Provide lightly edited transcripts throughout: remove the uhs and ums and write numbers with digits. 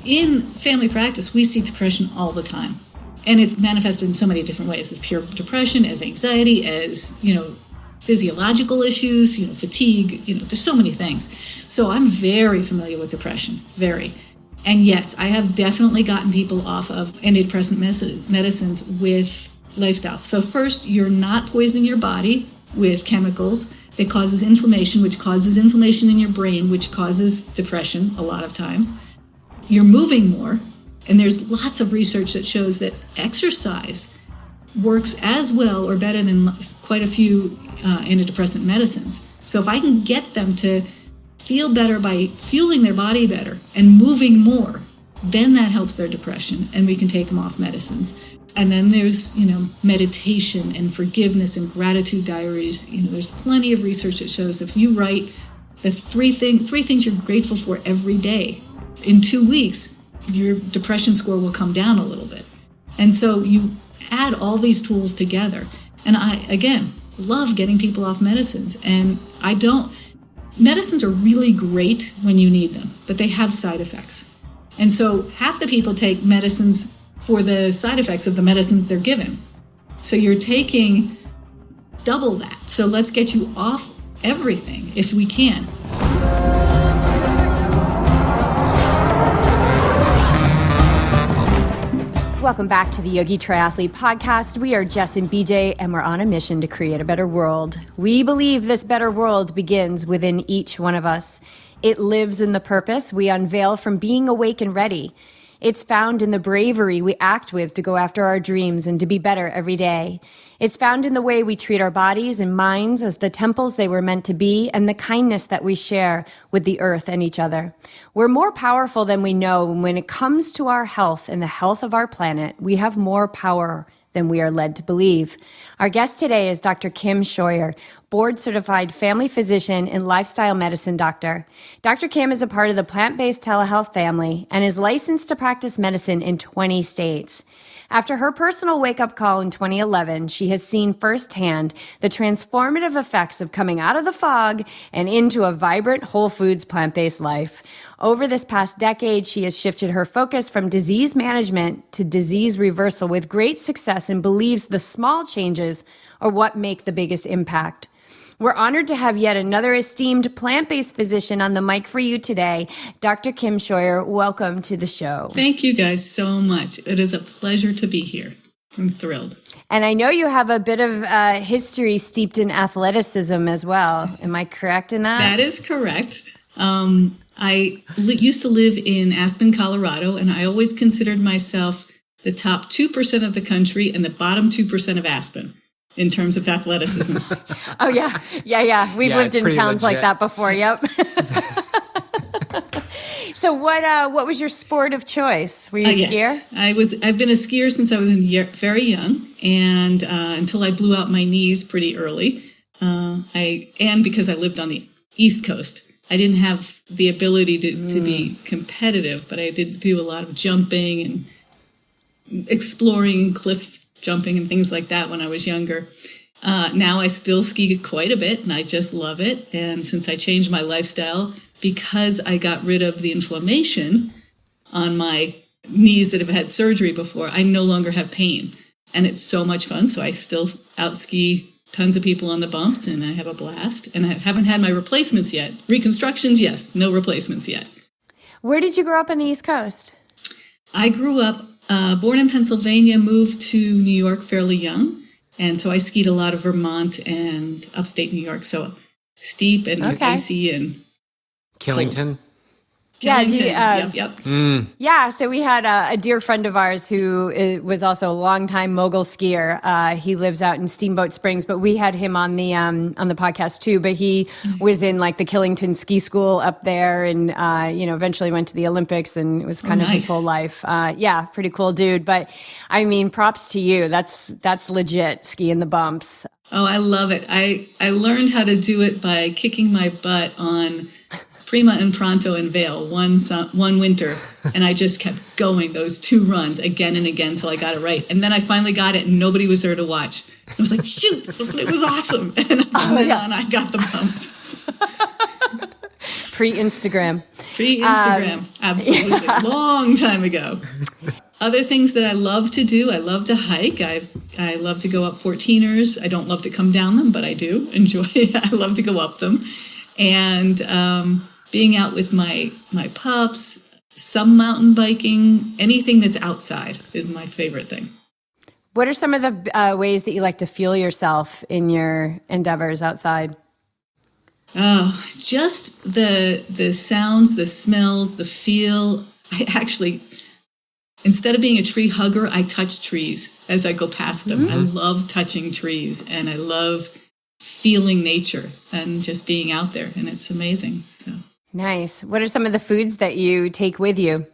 in family practice, we see depression all the time. And it's manifested in so many different ways, as pure depression, as anxiety, as, physiological issues, fatigue, there's so many things. So I'm very familiar with depression, very. And yes, I have definitely gotten people off of antidepressant medicines with lifestyle. So first, you're not poisoning your body with chemicals that causes inflammation, which causes inflammation in your brain, which causes depression a lot of times. You're moving more, and there's lots of research that shows that exercise works as well or better than quite a few antidepressant medicines. So if I can get them to feel better by fueling their body better and moving more, then that helps their depression, and we can take them off medicines. And then there's, meditation and forgiveness and gratitude diaries. There's plenty of research that shows if you write the three things you're grateful for every day, in 2 weeks, your depression score will come down a little bit. And so you add all these tools together. And I, again, love getting people off medicines. And medicines are really great when you need them, but they have side effects. And so half the people take medicines for the side effects of the medicines they're given. So you're taking double that. So let's get you off everything if we can. Welcome back to the Yogi Triathlete Podcast. We are Jess and BJ, and we're on a mission to create a better world. We believe this better world begins within each one of us. It lives in the purpose we unveil from being awake and ready. It's found in the bravery we act with to go after our dreams and to be better every day. It's found in the way we treat our bodies and minds as the temples they were meant to be, and the kindness that we share with the earth and each other. We're more powerful than we know, and when it comes to our health and the health of our planet, we have more power than we are led to believe. Our guest today is Dr. Kim Scheuer, board-certified family physician and lifestyle medicine doctor. Dr. Kim is a part of the plant-based telehealth family and is licensed to practice medicine in 20 states. After her personal wake-up call in 2011, she has seen firsthand the transformative effects of coming out of the fog and into a vibrant, whole foods, plant-based life. Over this past decade, she has shifted her focus from disease management to disease reversal with great success, and believes the small changes are what make the biggest impact. We're honored to have yet another esteemed plant-based physician on the mic for you today. Dr. Kim Scheuer, welcome to the show. Thank you guys so much. It is a pleasure to be here. I'm thrilled. And I know you have a bit of history steeped in athleticism as well. Am I correct in that? That is correct. I used to live in Aspen, Colorado, and I always considered myself the top 2% of the country and the bottom 2% of Aspen in terms of athleticism. Oh, yeah. We've lived in towns like that before. Yep. So what was your sport of choice? Were you a skier? I've been a skier since I was very young, and until I blew out my knees pretty early. And because I lived on the East Coast, I didn't have the ability to be competitive, but I did do a lot of jumping and exploring and cliff jumping and things like that when I was younger. Now I still ski quite a bit, and I just love it. And since I changed my lifestyle, because I got rid of the inflammation on my knees that have had surgery before, I no longer have pain. And it's so much fun. So I still out ski tons of people on the bumps, and I have a blast. And I haven't had my replacements yet. Reconstructions, yes. No replacements yet. Where did you grow up on the East Coast? I grew up, born in Pennsylvania, moved to New York fairly young. And so I skied a lot of Vermont and upstate New York. So steep and icy and Killington. Yep. Yeah, so we had a dear friend of ours who was also a longtime mogul skier. He lives out in Steamboat Springs, but we had him on the podcast too. But he was in like the Killington ski school up there, and eventually went to the Olympics, and it was kind of his whole life. Pretty cool dude. But I mean, props to you. That's legit, skiing the bumps. Oh, I love it. I learned how to do it by kicking my butt on Prima and Pronto and Vail one winter, and I just kept going those 2 runs again and again till I got it right. And then I finally got it, and nobody was there to watch. I was like, shoot, it was awesome. And from then on, I got the bumps. Pre-Instagram. Pre-Instagram, absolutely. Yeah. Long time ago. Other things that I love to do, I love to hike. I love to go up 14ers. I don't love to come down them, but I do enjoy. I love to go up them. And being out with my pups, some mountain biking, anything that's outside is my favorite thing. What are some of the ways that you like to fuel yourself in your endeavors outside? Oh, just the sounds, the smells, the feel. I actually, instead of being a tree hugger, I touch trees as I go past them. I love touching trees, and I love feeling nature and just being out there, and it's amazing. So Nice. What are some of the foods that you take with you?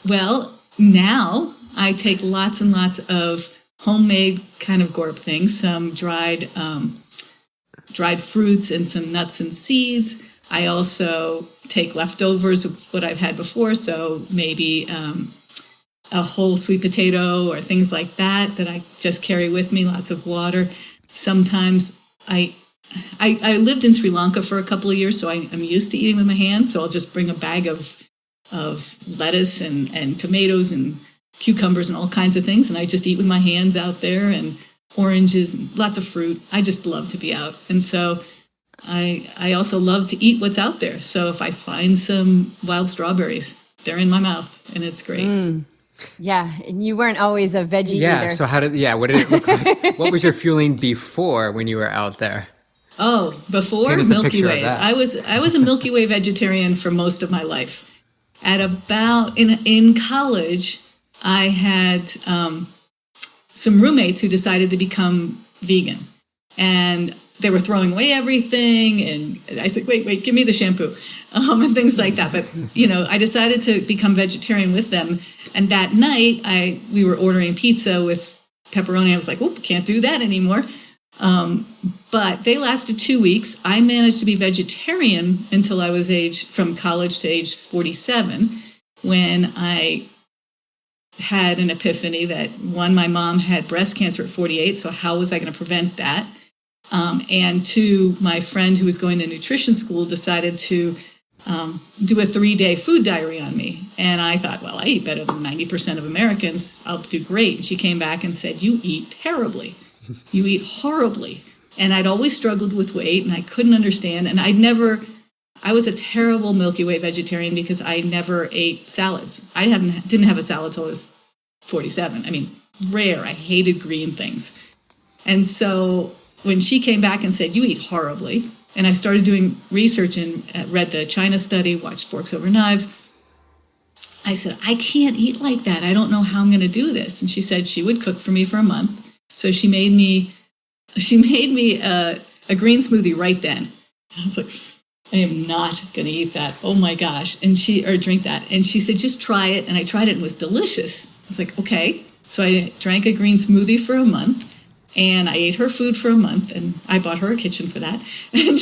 Well, now I take lots and lots of homemade kind of gorp things, some dried fruits and some nuts and seeds. I also take leftovers of what I've had before, so maybe a whole sweet potato or things like that I just carry with me, lots of water. Sometimes I lived in Sri Lanka for a couple of years, so I'm used to eating with my hands, so I'll just bring a bag of lettuce and tomatoes and cucumbers and all kinds of things, and I just eat with my hands out there, and oranges and lots of fruit. I just love to be out. And so I also love to eat what's out there. So if I find some wild strawberries, they're in my mouth, and it's great. Yeah, and you weren't always a veggie eater. So what did it look like? What was your fueling before when you were out there? Oh, before Paint us a Milky picture of Ways. that. I was a Milky Way vegetarian for most of my life. At about in college, I had some roommates who decided to become vegan, and they were throwing away everything. And I said, wait, give me the shampoo, and things like that. But I decided to become vegetarian with them. And that night, we were ordering pizza with pepperoni. I was like, oh, can't do that anymore. But they lasted 2 weeks. I managed to be vegetarian until I was from college to age 47, when I had an epiphany that, one, my mom had breast cancer at 48, so how was I going to prevent that? And two, my friend who was going to nutrition school decided to do a 3-day food diary on me. And I thought, well, I eat better than 90% of Americans. I'll do great. And she came back and said, you eat terribly. You eat horribly. And I'd always struggled with weight, and I couldn't understand. And I was a terrible Milky Way vegetarian because I never ate salads. I didn't have a salad till I was 47. I mean, rare. I hated green things. And so when she came back and said, you eat horribly, and I started doing research and read the China study, watched Forks Over Knives, I said, I can't eat like that. I don't know how I'm going to do this. And she said she would cook for me for a month. So she made me a green smoothie right then. I was like, I am not going to eat that. Oh my gosh. Or drink that. And she said, just try it. And I tried it and it was delicious. I was like, okay. So I drank a green smoothie for a month, and I ate her food for a month, and I bought her a kitchen for that. And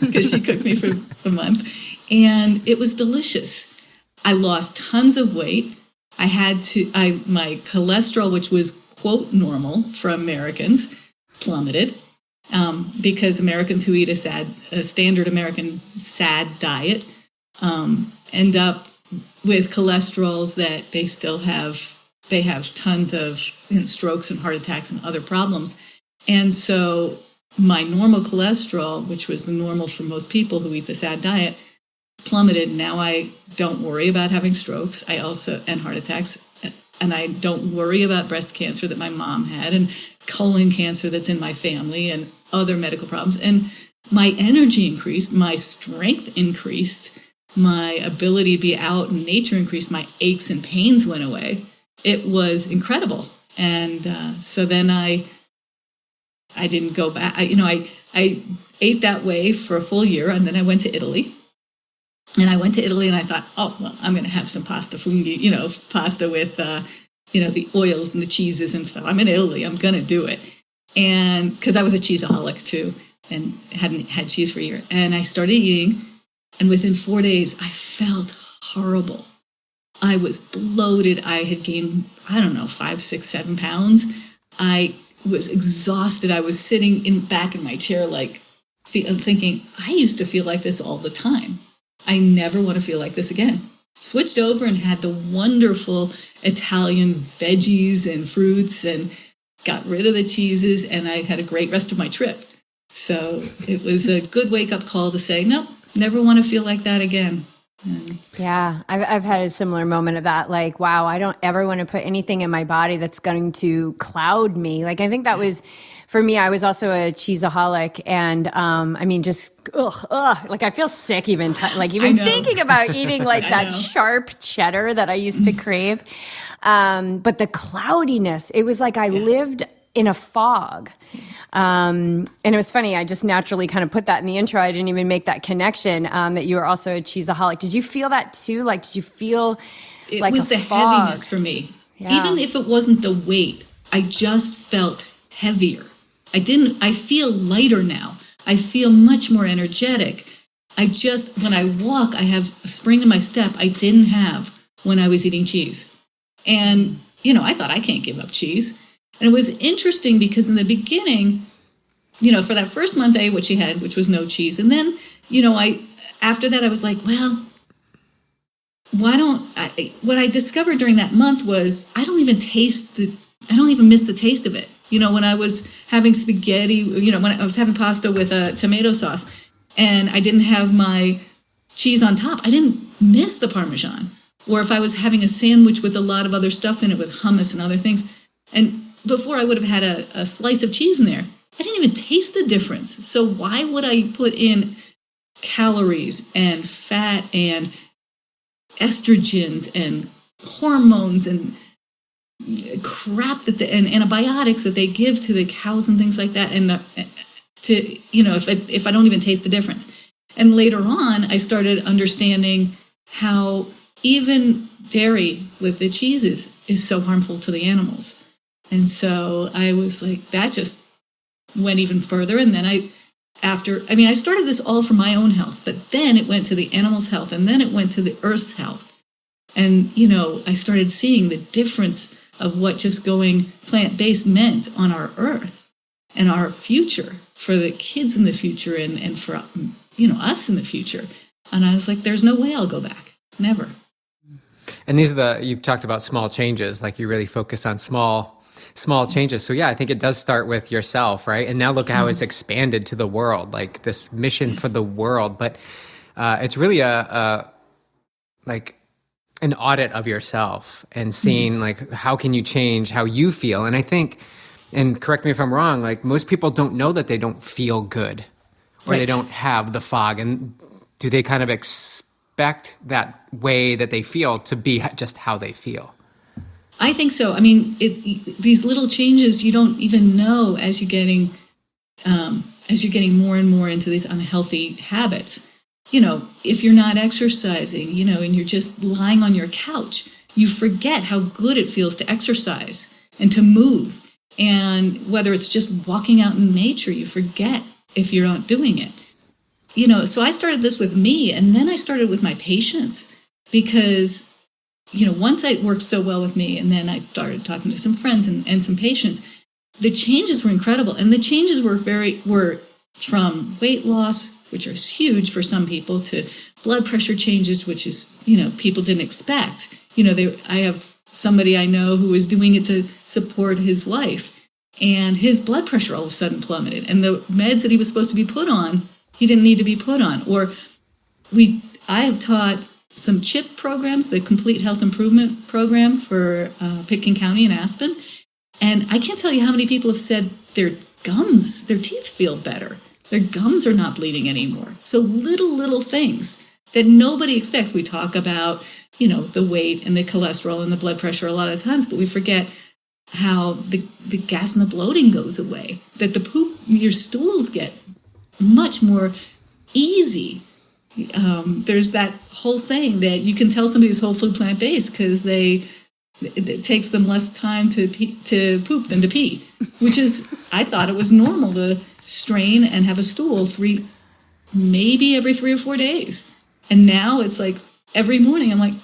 because she cooked me for a month, and it was delicious. I lost tons of weight. My cholesterol, which was quote normal for Americans, plummeted. Because Americans who eat a standard American SAD diet end up with cholesterols that they have tons of strokes and heart attacks and other problems. And so my normal cholesterol, which was the normal for most people who eat the SAD diet, plummeted. Now I don't worry about having strokes. And heart attacks. And I don't worry about breast cancer that my mom had, and colon cancer that's in my family, and other medical problems. And my energy increased, my strength increased, my ability to be out in nature increased, my aches and pains went away. It was incredible. And so then I didn't go back. I ate that way for a full year, and then I went to Italy. And I went to Italy, and I thought, oh, well, I'm going to have some pasta funghi, pasta with, the oils and the cheeses and stuff. I'm in Italy. I'm going to do it. And because I was a cheeseaholic too, and hadn't had cheese for a year. And I started eating, and within 4 days, I felt horrible. I was bloated. I had gained, 5, 6, 7 pounds. I was exhausted. I was sitting back in my chair, like thinking, I used to feel like this all the time. I never want to feel like this again. Switched over and had the wonderful Italian veggies and fruits and got rid of the cheeses, and I had a great rest of my trip. So it was a good wake-up call to say, nope, never want to feel like that again. Yeah, I've had a similar moment of that. Like, wow, I don't ever want to put anything in my body that's going to cloud me. Like, I think that was, for me, I was also a cheeseaholic. And I mean, just, like I feel sick even thinking about eating like that sharp cheddar that I used to crave. But the cloudiness, it was like I lived in a fog. And it was funny, I just naturally kind of put that in the intro. I didn't even make that connection, that you were also a cheeseaholic. Did you feel that too? Like, did you feel it like was the fog? Heaviness for me. Yeah. Even if it wasn't the weight, I just felt heavier. I feel lighter now. I feel much more energetic. When I walk, I have a spring in my step I didn't have when I was eating cheese. And, I thought I can't give up cheese. And it was interesting because in the beginning, for that first month I ate what she had, which was no cheese. And then, after that I was like, well, what I discovered during that month was I don't even miss the taste of it. When I was having spaghetti, when I was having pasta with a tomato sauce and I didn't have my cheese on top, I didn't miss the Parmesan. Or if I was having a sandwich with a lot of other stuff in it with hummus and other things. And before I would have had a slice of cheese in there, I didn't even taste the difference. So why would I put in calories and fat and estrogens and hormones and crap and antibiotics that they give to the cows and things like that, and if I don't even taste the difference? And later on, I started understanding how even dairy with the cheeses is so harmful to the animals. And so I was like, that just went even further. And then I started this all for my own health, but then it went to the animal's health, and then it went to the earth's health. And, I started seeing the difference of what just going plant-based meant on our earth and our future for the kids in the future and for, us in the future. And I was like, there's no way I'll go back. Never. And you've talked about small changes, like you really focus on small changes. So yeah, I think it does start with yourself, right? And now look how it's expanded to the world, like this mission for the world. But it's really like an audit of yourself and seeing like, how can you change how you feel? And I think, and correct me if I'm wrong, like most people don't know that they don't feel good or they don't have the fog. And do they kind of expect that way that they feel to be just how they feel? I think so. I mean, these little changes you don't even know as you're getting more and more into these unhealthy habits. If you're not exercising, and you're just lying on your couch, you forget how good it feels to exercise and to move. And whether it's just walking out in nature, you forget if you're not doing it. So I started this with me, and then I started with my patients because once it worked so well with me, and then I started talking to some friends and some patients, the changes were incredible. And the changes were from weight loss, which is huge for some people, to blood pressure changes, which is, people didn't expect. I have somebody I know who was doing it to support his wife, and his blood pressure all of a sudden plummeted. And the meds that he was supposed to be put on, he didn't need to be put on. Or I have taught some CHIP programs, the Complete Health Improvement Program for Pitkin County and Aspen. And I can't tell you how many people have said their teeth feel better. Their gums are not bleeding anymore. So little things that nobody expects. We talk about, the weight and the cholesterol and the blood pressure a lot of times, but we forget how the gas and the bloating goes away, that the poop, your stools get much more easy. There's that whole saying that you can tell somebody who's whole food plant-based because it takes them less time to poop than to pee, which is, I thought it was normal to strain and have a stool maybe every 3 or 4 days. And now it's like every morning I'm like,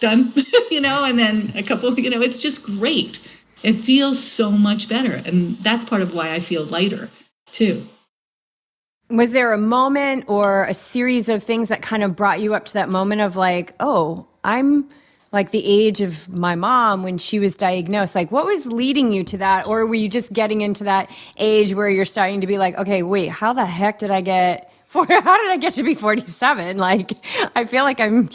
done, and then a couple, it's just great. It feels so much better. And that's part of why I feel lighter too. Was there a moment or a series of things that kind of brought you up to that moment of like, oh, I'm like the age of my mom when she was diagnosed? Like, what was leading you to that? Or were you just getting into that age where you're starting to be like, okay, wait, how the heck did I get how did I get to be 47? Like, I feel like I'm,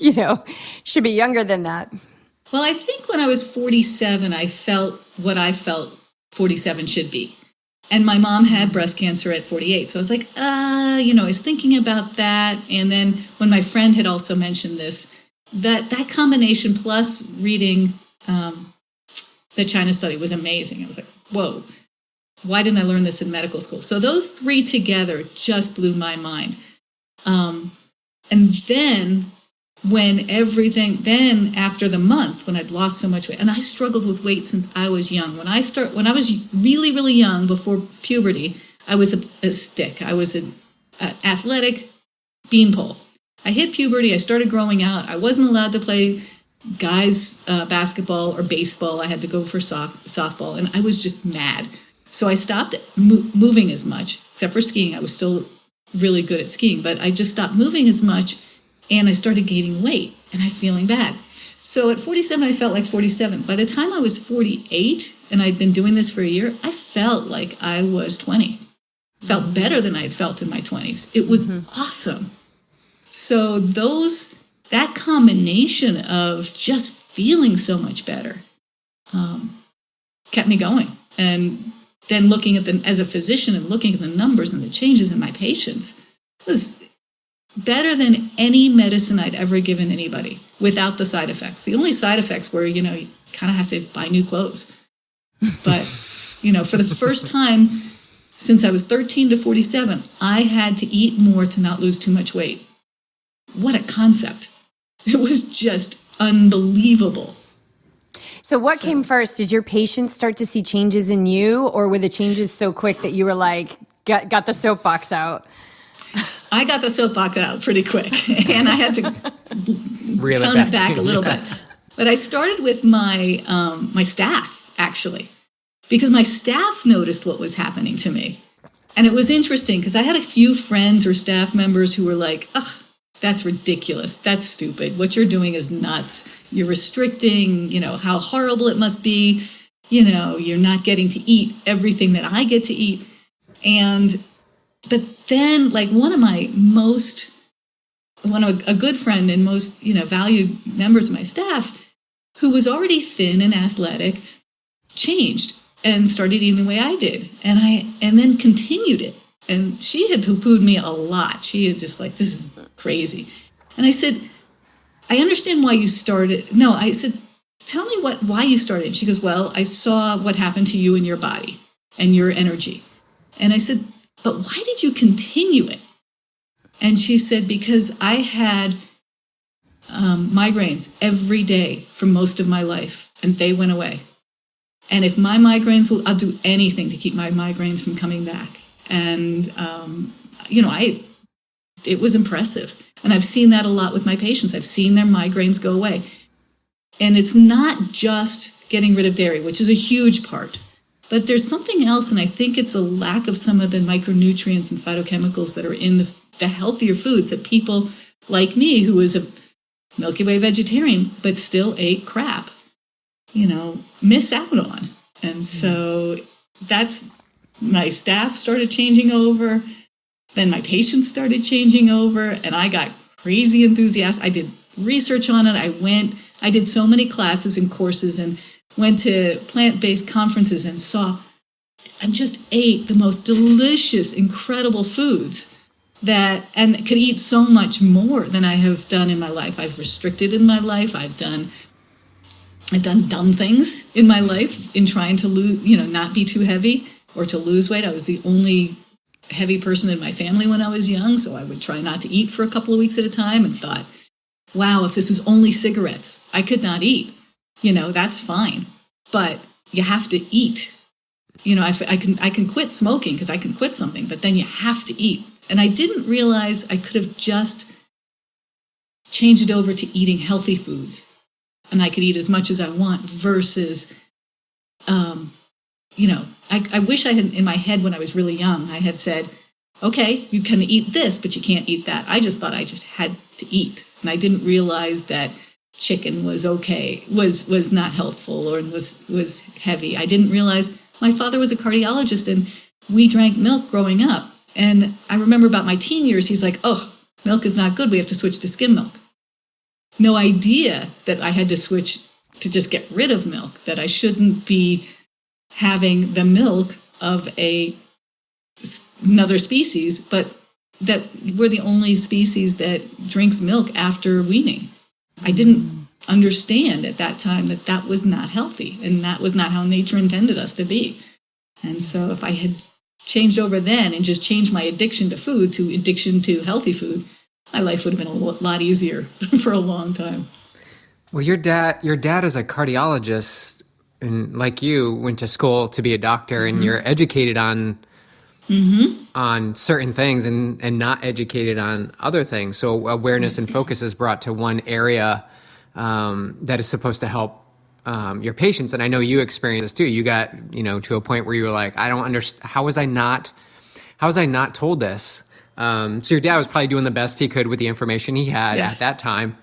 should be younger than that. Well, I think when I was 47, I felt what I felt 47 should be. And my mom had breast cancer at 48. So I was like, I was thinking about that. And then when my friend had also mentioned this, that combination plus reading the China study was amazing. I was like, whoa, why didn't I learn this in medical school? So those three together just blew my mind. And then after the month, when I'd lost so much weight, and I struggled with weight since I was young. When I was really, really young, before puberty, I was a stick. I was an athletic beanpole. I hit puberty. I started growing out. I wasn't allowed to play guys basketball or baseball. I had to go for softball, and I was just mad. So I stopped moving as much, except for skiing. I was still really good at skiing, but I just stopped moving as much. And I started gaining weight and I'm feeling bad. So at 47, I felt like 47. By the time I was 48 and I'd been doing this for a year, I felt like I was 20. Felt better than I had felt in my 20s. It was awesome. So that combination of just feeling so much better kept me going. And then looking at as a physician and looking at the numbers and the changes in my patients was better than any medicine I'd ever given anybody without the side effects. The only side effects were, you kind of have to buy new clothes. But, for the first time since I was 13 to 47, I had to eat more to not lose too much weight. What a concept. It was just unbelievable. So what came first? Did your patients start to see changes in you, or were the changes so quick that you were like, got the soapbox out? I got the soapbox out pretty quick, and I had to tone it back a little bit. But I started with my my staff, actually, because my staff noticed what was happening to me. And it was interesting because I had a few friends or staff members who were like, ugh, that's ridiculous. That's stupid. What you're doing is nuts. You're restricting, how horrible it must be. You're not getting to eat everything that I get to eat. But then, like, a good friend and most, valued members of my staff, who was already thin and athletic, changed and started eating the way I did. And then continued it. And she had poo-pooed me a lot. She had just like, this is crazy. And I said, I understand why you started. No, I said, tell me why you started. And she goes, well, I saw what happened to you in your body and your energy. And I said, but why did you continue it? And she said, because I had migraines every day for most of my life, and they went away. And if my migraines I'll do anything to keep my migraines from coming back. And, it was impressive. And I've seen that a lot with my patients. I've seen their migraines go away. And it's not just getting rid of dairy, which is a huge part. But there's something else, and I think it's a lack of some of the micronutrients and phytochemicals that are in the healthier foods that people like me, who is a Milky Way vegetarian, but still ate crap, miss out on. And so that's, my staff started changing over. Then my patients started changing over, and I got crazy enthusiastic. I did research on it. I did so many classes and courses and went to plant-based conferences and just ate the most delicious, incredible foods and could eat so much more than I have done in my life. I've restricted in my life. I've done dumb things in my life in trying to lose, not be too heavy or to lose weight. I was the only heavy person in my family when I was young, so I would try not to eat for a couple of weeks at a time and thought, wow, if this was only cigarettes, I could not eat. That's fine, but you have to eat. I can quit smoking because I can quit something, but then you have to eat. And I didn't realize I could have just changed it over to eating healthy foods, and I could eat as much as I want versus, I wish I had in my head when I was really young, I had said, okay, you can eat this, but you can't eat that. I just thought I just had to eat. And I didn't realize that chicken was okay, was not helpful or was heavy. I didn't realize my father was a cardiologist and we drank milk growing up. And I remember about my teen years, he's like, oh, milk is not good. We have to switch to skim milk. No idea that I had to switch to just get rid of milk, that I shouldn't be having the milk of another species, but that we're the only species that drinks milk after weaning. I didn't understand at that time that that was not healthy and that was not how nature intended us to be. And so if I had changed over then and just changed my addiction to food to addiction to healthy food, my life would have been a lot easier for a long time. Well, your dad is a cardiologist, and like you, went to school to be a doctor, and you're educated on certain things and not educated on other things. So awareness and focus is brought to one area that is supposed to help your patients. And I know you experienced this too. You got, to a point where you were like, I don't understand. How was I not told this? So your dad was probably doing the best he could with the information he had at that time.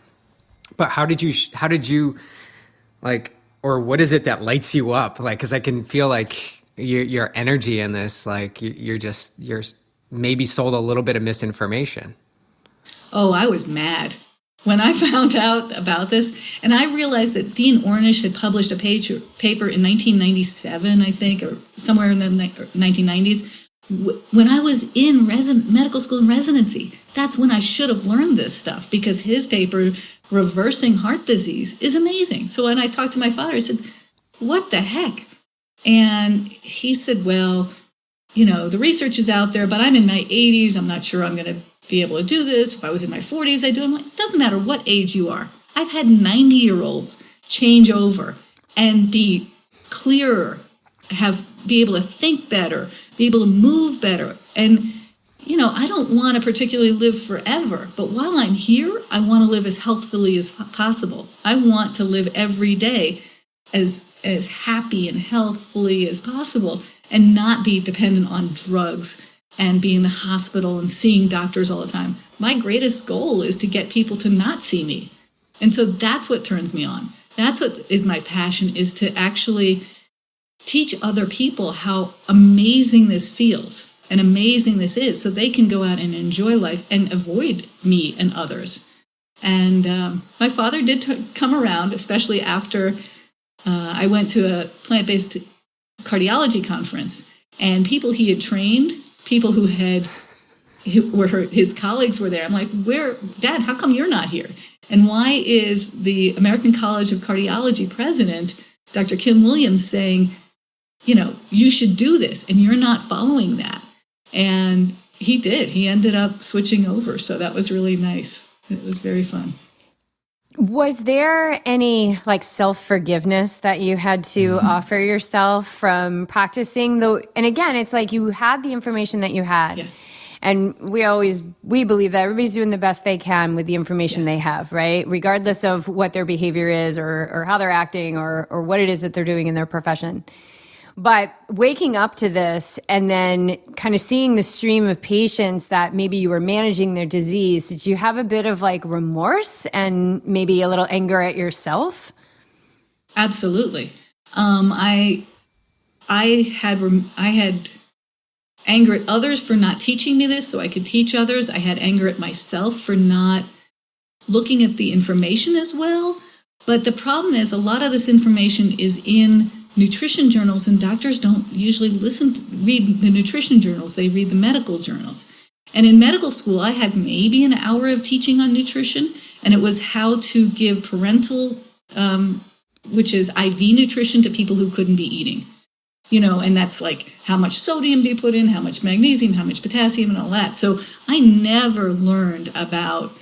But how did you like, or what is it that lights you up? Like, cause I can feel like your energy in this, like you're maybe sold a little bit of misinformation. Oh, I was mad when I found out about this. And I realized that Dean Ornish had published a paper in 1997, I think, or somewhere in the 1990s. When I was in medical school in residency, that's when I should have learned this stuff, because his paper, Reversing Heart Disease, is amazing. So when I talked to my father, I said, what the heck? And he said, well, the research is out there, but I'm in my 80s. I'm not sure I'm going to be able to do this. If I was in my 40s, I'd do it. I'm like, it doesn't matter what age you are. I've had 90-year-olds change over and be clearer, be able to think better, be able to move better. And, I don't want to particularly live forever, but while I'm here, I want to live as healthfully as possible. I want to live every day as happy and healthfully as possible and not be dependent on drugs and be in the hospital and seeing doctors all the time. My greatest goal is to get people to not see me. And so that's what turns me on. That's what is my passion, is to actually teach other people how amazing this feels and amazing this is, so they can go out and enjoy life and avoid me and others. And my father did come around, especially after I went to a plant-based cardiology conference, and people he had trained, people who were his colleagues were there. I'm like, Dad, how come you're not here? And why is the American College of Cardiology president, Dr. Kim Williams, saying, you should do this, and you're not following that? And he did. He ended up switching over. So that was really nice. It was very fun. Was there any self-forgiveness that you had to offer yourself from practicing though? And again, it's like you had the information that you had. Yeah. And we believe that everybody's doing the best they can with the information they have, right? Regardless of what their behavior is or how they're acting or what it is that they're doing in their profession. But waking up to this and then kind of seeing the stream of patients that maybe you were managing their disease, did you have a bit of remorse and maybe a little anger at yourself? Absolutely. I had anger at others for not teaching me this so I could teach others. I had anger at myself for not looking at the information as well. But the problem is a lot of this information is in nutrition journals, and doctors don't usually read the nutrition journals. They read the medical journals. And in medical school, I had maybe an hour of teaching on nutrition, and it was how to give parental, which is IV nutrition, to people who couldn't be eating. And that's like, how much sodium do you put in, how much magnesium, how much potassium, and all that. So I never learned about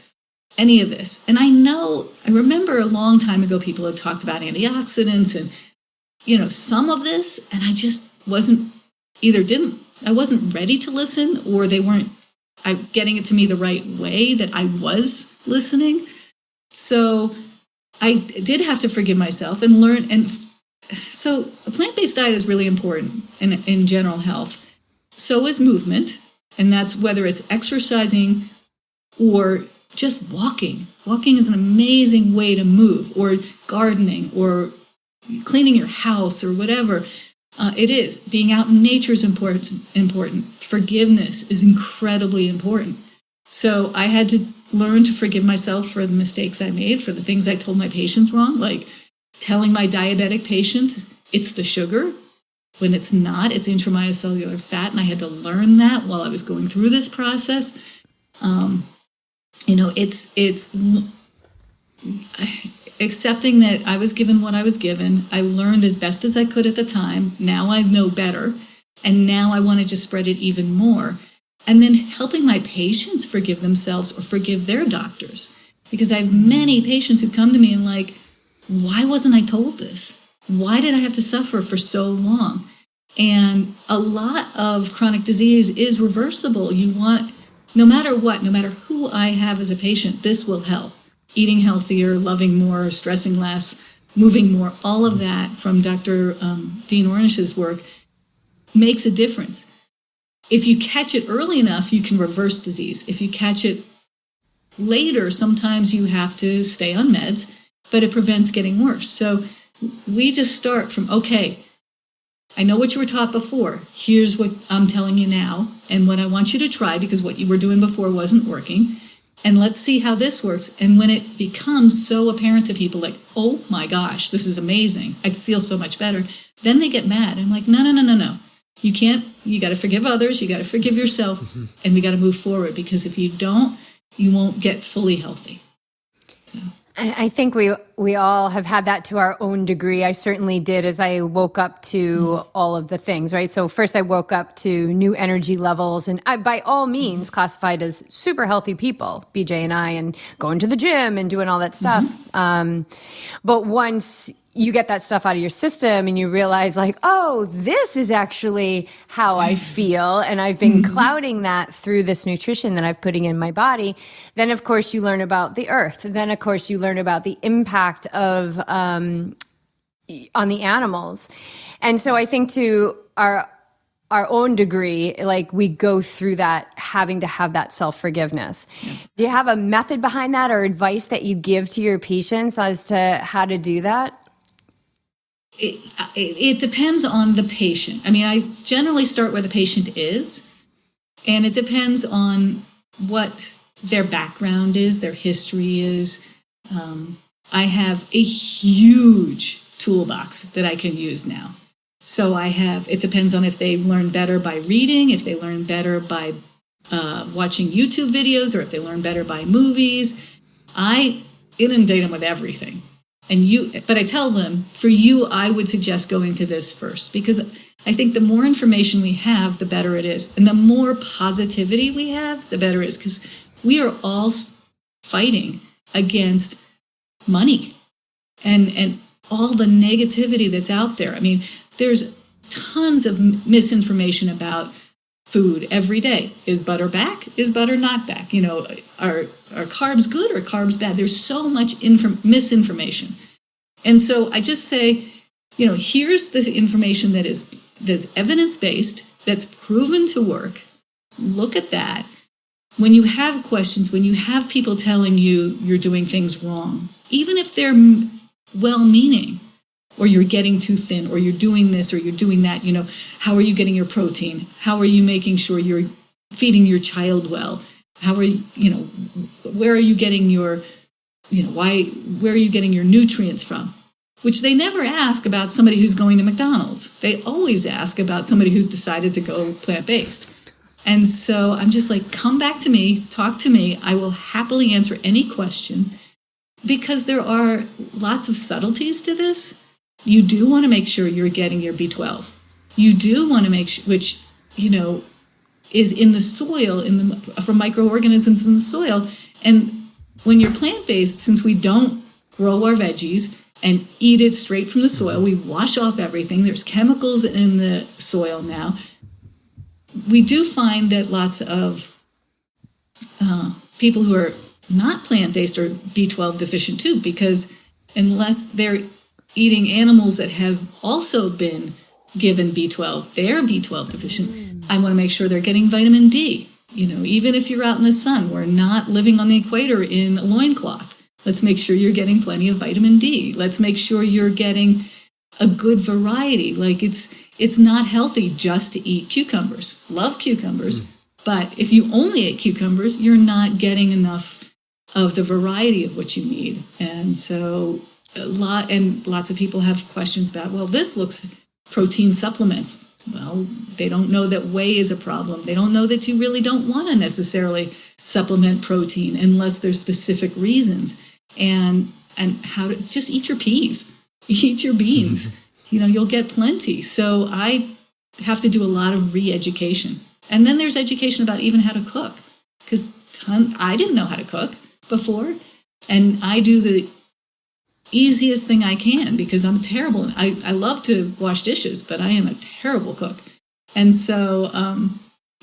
any of this. And I remember a long time ago, people had talked about antioxidants and some of this, and I just wasn't ready to listen, or they weren't getting it to me the right way that I was listening. So I did have to forgive myself and learn. And so a plant-based diet is really important in general health. So is movement. And that's whether it's exercising or just walking. Walking is an amazing way to move, or gardening, or cleaning your house, or whatever. It is. Being out in nature is important. Forgiveness is incredibly important. So I had to learn to forgive myself for the mistakes I made, for the things I told my patients wrong, like telling my diabetic patients it's the sugar when it's not, it's intramyocellular fat. And I had to learn that while I was going through this process. It's accepting that I was given what I was given. I learned as best as I could at the time. Now I know better. And now I want to just spread it even more. And then helping my patients forgive themselves or forgive their doctors. Because I have many patients who come to me and like, why wasn't I told this? Why did I have to suffer for so long? And a lot of chronic disease is reversible. You want, no matter what, no matter who I have as a patient, this will help. Eating healthier, loving more, stressing less, moving more, all of that from Dr. Dean Ornish's work makes a difference. If you catch it early enough, you can reverse disease. If you catch it later, sometimes you have to stay on meds, but it prevents getting worse. So we just start from, okay, I know what you were taught before. Here's what I'm telling you now and what I want you to try, because what you were doing before wasn't working. And let's see how this works. And when it becomes so apparent to people, like, oh my gosh, this is amazing, I feel so much better, then they get mad. I'm like, no. You can't, you got to forgive others, you got to forgive yourself, and we got to move forward, because if you don't, you won't get fully healthy. So. And I think we all have had that to our own degree. I certainly did as I woke up to all of the things, right? So first I woke up to new energy levels, and I, by all means, classified as super healthy people, BJ and I, and going to the gym and doing all that stuff. But once you get that stuff out of your system and you realize like, oh, this is actually how I feel. And I've been clouding that through this nutrition that I'm putting in my body. Then of course you learn about the earth. Then of course you learn about the impact of, on the animals. And so I think to our own degree, like we go through that, having to have that self-forgiveness. Yeah. Do you have a method behind that or advice that you give to your patients as to how to do that? It depends on the patient. I mean, I generally start where the patient is, and it depends on what their background is, their history is. I have a huge toolbox that I can use now. So it depends on if they learn better by reading, if they learn better by watching YouTube videos, or if they learn better by movies. I inundate them with everything. But I tell them, for you, I would suggest going to this first, because I think the more information we have, the better it is. And the more positivity we have, the better it is, because we are all fighting against money and all the negativity that's out there. I mean, there's tons of misinformation about food every day. Is butter back? Is butter not back? You know, are carbs good or carbs bad? There's so much misinformation. And so I just say, you know, here's the information that's evidence-based, that's proven to work. Look at that. When you have questions, when you have people telling you you're doing things wrong, even if they're well-meaning, or you're getting too thin, or you're doing this, or you're doing that, you know, how are you getting your protein? How are you making sure you're feeding your child well? How are you, you know, where are you getting your, you know, where are you getting your nutrients from? Which they never ask about somebody who's going to McDonald's. They always ask about somebody who's decided to go plant-based. And so I'm just like, come back to me, talk to me. I will happily answer any question, because there are lots of subtleties to this. You do want to make sure you're getting your B12. You do want to make sure, which, you know, is in the soil, from microorganisms in the soil. And when you're plant-based, since we don't grow our veggies and eat it straight from the soil, we wash off everything. There's chemicals in the soil now. We do find that lots of people who are not plant-based are B12 deficient too, because unless they're eating animals that have also been given B12, they're B12 deficient. I want to make sure they're getting vitamin D. Even if you're out in the sun, we're not living on the equator in a loincloth. Let's make sure you're getting plenty of vitamin D. Let's make sure you're getting a good variety. Like it's not healthy just to eat cucumbers. Love cucumbers. But if you only ate cucumbers, you're not getting enough of the variety of what you need. And so lots of people have questions about, well, this looks protein supplements. Well, they don't know that whey is a problem. They don't know that you really don't want to necessarily supplement protein unless there's specific reasons. And how to just eat your peas, eat your beans. You'll get plenty. So I have to do a lot of re-education. And then there's education about even how to cook, because I didn't know how to cook before. And I do the easiest thing I can because I'm terrible. I love to wash dishes, but I am a terrible cook. And so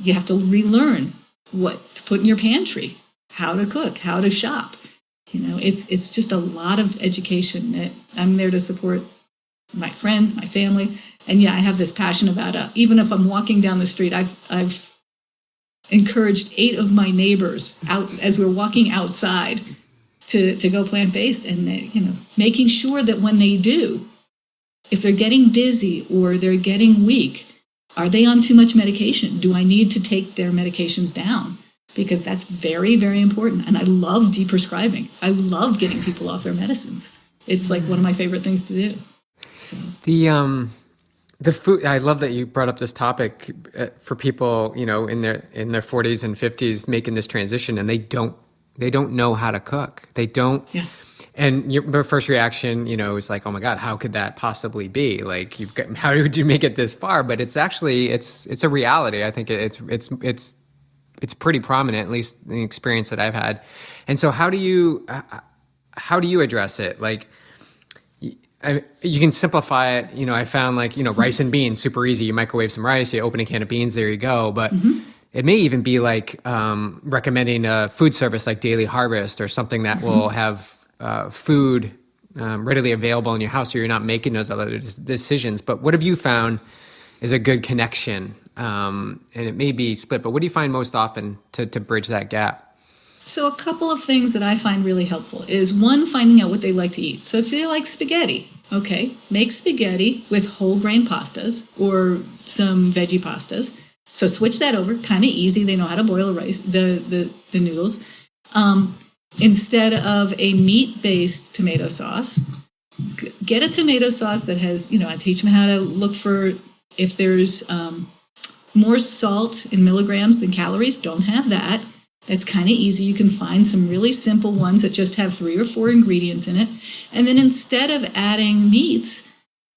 you have to relearn what to put in your pantry, how to cook, how to shop. It's just a lot of education that I'm there to support my friends, my family. And yeah, I have this passion about it. Even if I'm walking down the street, I've encouraged 8 of my neighbors out as we're walking outside to go plant-based, and making sure that when they do, if they're getting dizzy or they're getting weak, are they on too much medication? Do I need to take their medications down? Because that's very, very important. And I love de-prescribing. I love getting people off their medicines. It's like one of my favorite things to do. So. The food, I love that you brought up this topic for people, in their 40s and 50s making this transition, and they don't know how to cook. They don't. Yeah. And your first reaction, is like, oh my God, how could that possibly be? Like, how did you make it this far? But it's actually, it's a reality. I think it's pretty prominent, at least in the experience that I've had. And so how do you address it? Like, you can simplify it. I found rice and beans, super easy. You microwave some rice, you open a can of beans, there you go. But it may even be like recommending a food service like Daily Harvest or something that will have food readily available in your house, so you're not making those other decisions. But what have you found is a good connection? And it may be split, but what do you find most often to bridge that gap? So a couple of things that I find really helpful is, one, finding out what they like to eat. So if they like spaghetti, okay, make spaghetti with whole grain pastas or some veggie pastas. So switch that over, kind of easy. They know how to boil the noodles. Instead of a meat-based tomato sauce, get a tomato sauce that has, I teach them how to look for if there's more salt in milligrams than calories. Don't have that. That's kind of easy. You can find some really simple ones that just have 3 or 4 ingredients in it. And then instead of adding meats,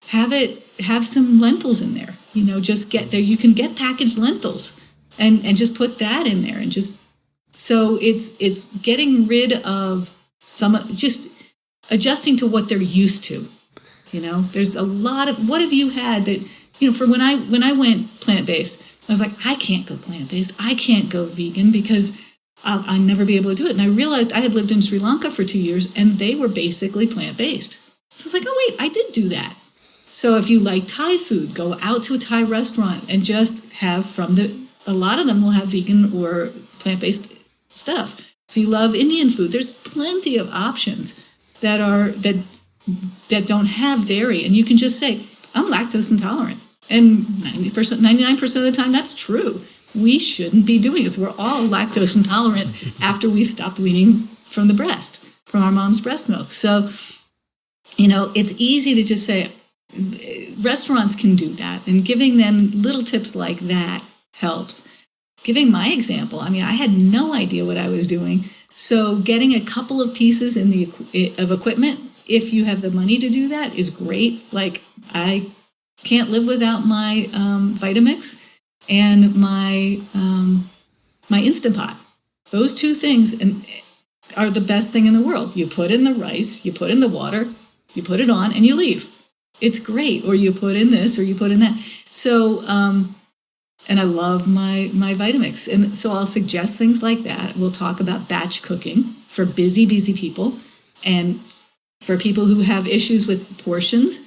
have some lentils in there. Just get there. You can get packaged lentils and just put that in there, and just, so it's getting rid of just adjusting to what they're used to. There's a lot of, what have you had that, for when I went plant-based, I was like, I can't go plant-based. I can't go vegan because I'll never be able to do it. And I realized I had lived in Sri Lanka for 2 years and they were basically plant-based. So I was like, oh wait, I did do that. So if you like Thai food, go out to a Thai restaurant and just have a lot of them will have vegan or plant-based stuff. If you love Indian food, there's plenty of options that don't have dairy. And you can just say, I'm lactose intolerant. And 99% of the time, that's true. We shouldn't be doing this. We're all lactose intolerant after we've stopped weaning from the breast, from our mom's breast milk. So, it's easy to just say, restaurants can do that. And giving them little tips like that helps. Giving my example, I had no idea what I was doing. So getting a couple of pieces of equipment, if you have the money to do that, is great. Like, I can't live without my Vitamix and my Instant Pot. Those 2 things are the best thing in the world. You put in the rice, you put in the water, you put it on, and you leave. It's great. Or you put in this, or you put in that. So, and I love my Vitamix. And so I'll suggest things like that. We'll talk about batch cooking for busy people. And for people who have issues with portions,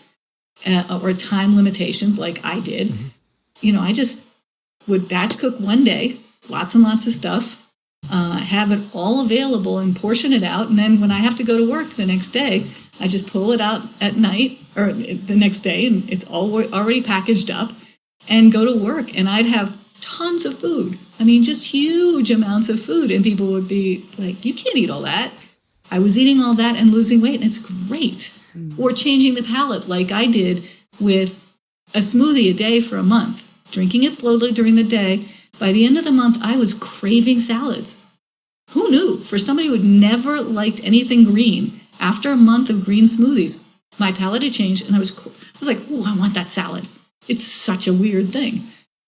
or time limitations like I did, I just would batch cook one day, lots and lots of stuff, have it all available and portion it out. And then when I have to go to work the next day, I just pull it out at night or the next day, and it's all already packaged up, and go to work. And I'd have tons of food. I mean, just huge amounts of food. And people would be like, you can't eat all that. I was eating all that and losing weight, and it's great. Or changing the palate like I did with a smoothie a day for a month, drinking it slowly during the day. By the end of the month, I was craving salads. Who knew? For somebody who had never liked anything green, after a month of green smoothies, my palate had changed, and I was like, "Ooh, I want that salad." It's such a weird thing.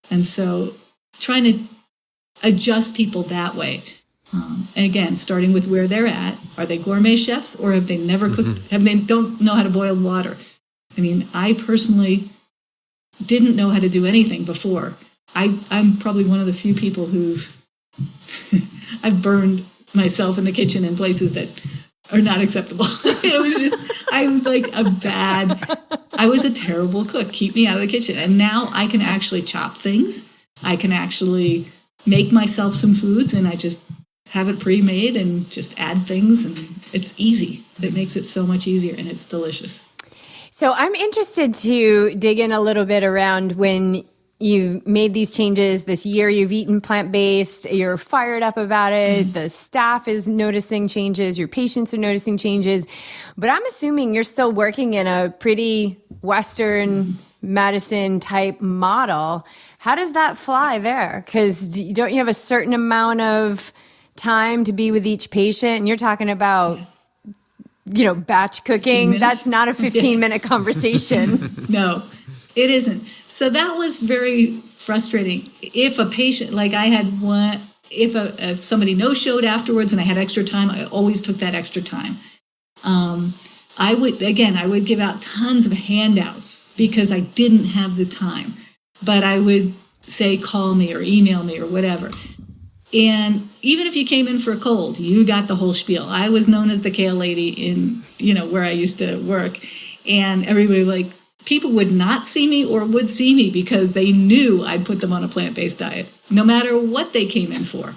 And so trying to adjust people that way. And again, starting with where they're at. Are they gourmet chefs, or have they never cooked? Have they don't know how to boil water? I mean, I personally didn't know how to do anything before. I'm probably one of the few people who've I've burned myself in the kitchen in places that are not acceptable. I was a terrible cook. Keep me out of the kitchen. And now I can actually chop things. I can actually make myself some foods, and I just have it pre-made and just add things, and it's easy. It makes it so much easier, and it's delicious. So I'm interested to dig in a little bit around when you've made these changes this year. You've eaten plant-based, you're fired up about it, the staff is noticing changes, your patients are noticing changes, but I'm assuming you're still working in a pretty Western medicine type model. How does that fly there? Because don't you have a certain amount of time to be with each patient? And you're talking about, batch cooking. That's not a 15-minute conversation. No, it isn't. So that was very frustrating. If a patient, like I had one, if somebody no-showed afterwards and I had extra time, I always took that extra time. I would give out tons of handouts because I didn't have the time. But I would say, call me or email me or whatever. And even if you came in for a cold, you got the whole spiel. I was known as the kale lady in, where I used to work. And everybody people would not see me or would see me because they knew I'd put them on a plant-based diet, no matter what they came in for.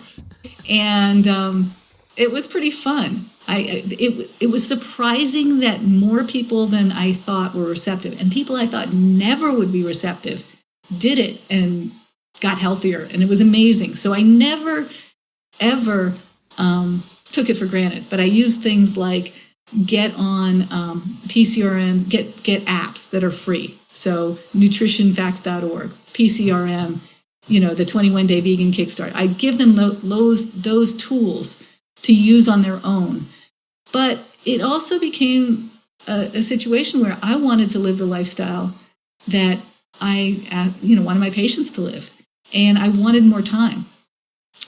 And it was pretty fun. It was surprising that more people than I thought were receptive, and people I thought never would be receptive did it and got healthier, and it was amazing. So I never, ever took it for granted, but I used things like get on PCRM, get apps that are free. So nutritionfacts.org, PCRM, the 21-day vegan kickstart. I give them those tools to use on their own. But it also became a situation where I wanted to live the lifestyle that I wanted my patients to live, and I wanted more time.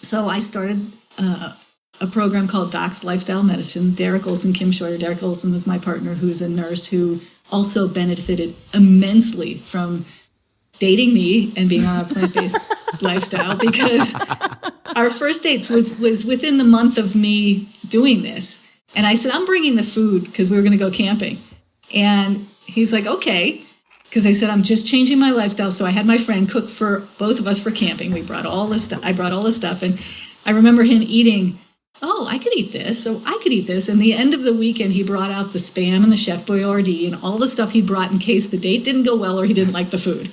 So I started a program called Doc's Lifestyle Medicine. Derek Olson, Kim Scheuer. Derek Olson was my partner, who's a nurse who also benefited immensely from dating me and being on a plant-based lifestyle, because our first dates was within the month of me doing this. And I said, I'm bringing the food because we were going to go camping. And he's like, okay. Because I said, I'm just changing my lifestyle. So I had my friend cook for both of us for camping. We brought all this stuff. I brought all this stuff. And I remember him eating, I could eat this. So I could eat this. And the end of the weekend, he brought out the Spam and the Chef Boyardee and all the stuff he brought in case the date didn't go well or he didn't like the food.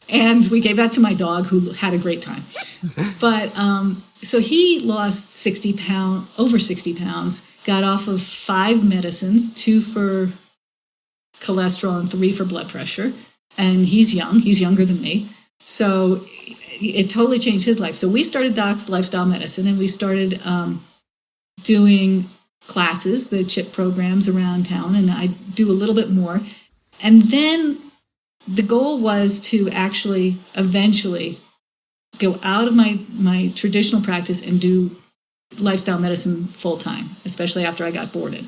And we gave that to my dog, who had a great time. But so he lost over 60 pounds, got off of 5 medicines, 2 for cholesterol and 3 for blood pressure. And he's young. He's younger than me. So it totally changed his life. So we started Doc's Lifestyle Medicine, and we started doing classes, the CHIP programs around town, and I do a little bit more. And then the goal was to actually eventually go out of my traditional practice and do lifestyle medicine full time, especially after I got boarded.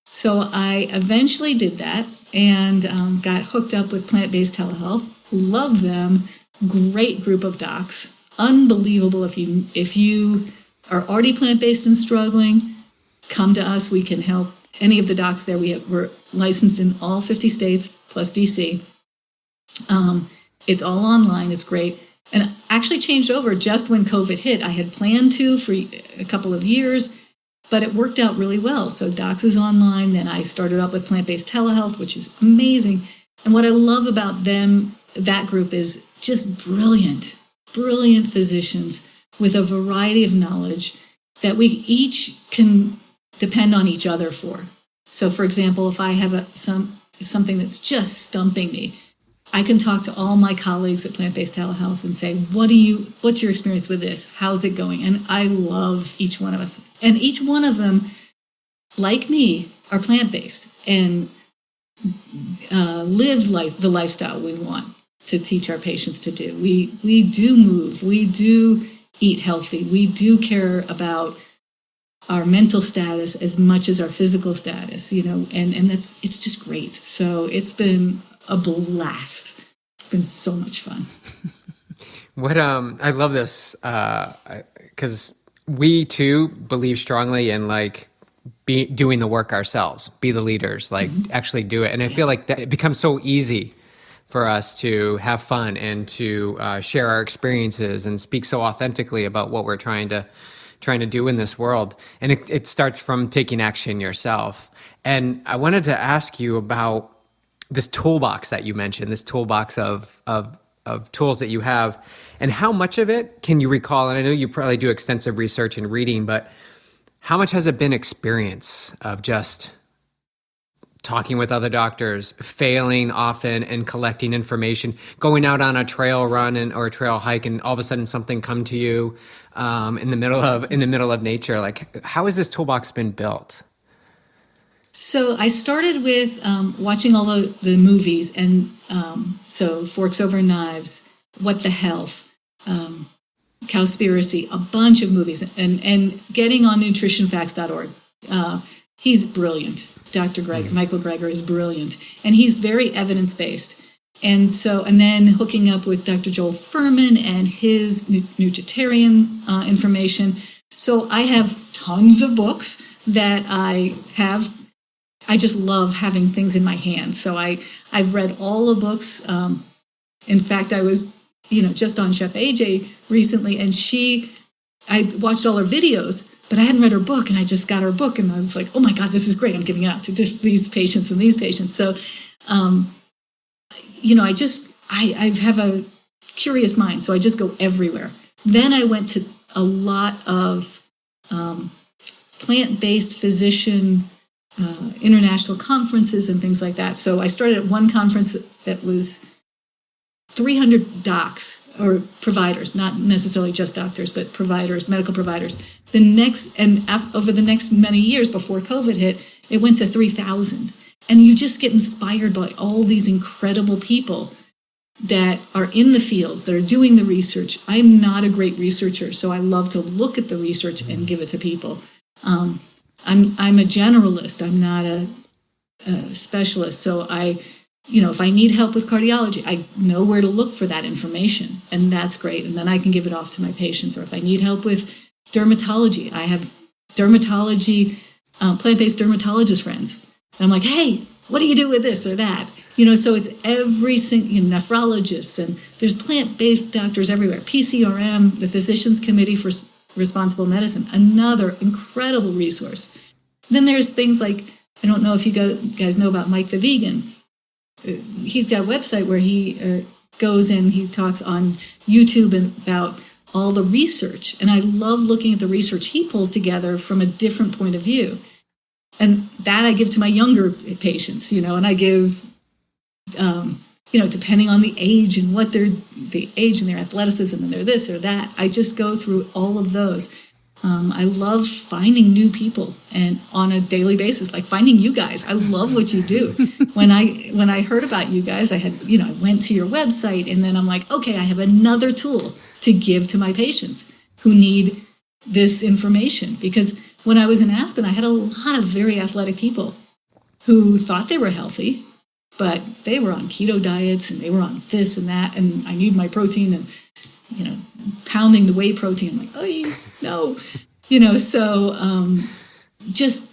So I eventually did that and got hooked up with plant-based telehealth. Love them. Great group of docs. Unbelievable. If you are already plant-based and struggling, come to us. We can help any of the docs there. We're licensed in all 50 states plus DC. It's all online. It's great. And actually changed over just when COVID hit. I had planned to for a couple of years, but it worked out really well. So Docs is online. Then I started up with plant-based telehealth, which is amazing. And what I love about them, that group, is just brilliant physicians with a variety of knowledge that we each can depend on each other for. So, for example, if I have something that's just stumping me, I can talk to all my colleagues at Plant-Based Telehealth and say, what's your experience with this? How's it going? And I love each one of us. And each one of them, like me, are plant-based and live the lifestyle we want to teach our patients to do. We do move. We do eat healthy. We do care about our mental status as much as our physical status, and it's just great. So it's been a blast. It's been so much fun. What I love this because we too believe strongly in be doing the work ourselves, be the leaders, actually do it. And I feel like that it becomes so easy for us to have fun and to share our experiences and speak so authentically about what we're trying to do in this world. And it starts from taking action yourself. And I wanted to ask you about this toolbox that you mentioned, this toolbox of tools that you have, and how much of it can you recall? And I know you probably do extensive research and reading, but how much has it been experience of just talking with other doctors, failing often and collecting information, going out on a trail run or a trail hike, and all of a sudden something come to you in the middle of nature? How has this toolbox been built? So I started with watching all the movies, and so Forks Over Knives, What the Health, Cowspiracy, a bunch of movies, and getting on nutritionfacts.org. He's brilliant. Dr. Michael Greger is brilliant, and he's very evidence-based. And then hooking up with Dr. Joel Furman and his nutritarian information. So I have tons of books that I just love having things in my hands. So I've read all the books. In fact, I was, just on Chef AJ recently, and I watched all her videos, but I hadn't read her book, and I just got her book, and I was like, oh my God, this is great. I'm giving it out to these patients and these patients. So, I have a curious mind, so I just go everywhere. Then I went to a lot of plant-based physician international conferences and things like that. So I started at one conference that was 300 docs or providers, not necessarily just doctors, but providers, medical providers. Over the next many years before COVID hit, it went to 3,000. And you just get inspired by all these incredible people that are in the fields, that are doing the research. I'm not a great researcher, so I love to look at the research and give it to people. I'm a generalist. I'm not a specialist. So if I need help with cardiology, I know where to look for that information, and that's great. And then I can give it off to my patients. Or if I need help with dermatology, I have plant-based dermatologist friends. And I'm like, hey, what do you do with this or that? So it's every single nephrologists, and there's plant-based doctors everywhere. PCRM, the Physicians Committee for Responsible Medicine, another incredible resource. Then there's things like, I don't know if you guys know about Mike the Vegan. He's got a website where he goes and he talks on YouTube about all the research. And I love looking at the research he pulls together from a different point of view. And that I give to my younger patients, and I give, depending on the age and the age and their athleticism and their this or that, I just go through all of those. I love finding new people and on a daily basis, like finding you guys. I love what you do. When I heard about you guys, I went to your website, and then I'm like, okay, I have another tool to give to my patients who need this information. Because when I was in Aspen, I had a lot of very athletic people who thought they were healthy, but they were on keto diets and they were on this and that, and I need my protein, and pounding the whey protein. I'm like, oh no, so just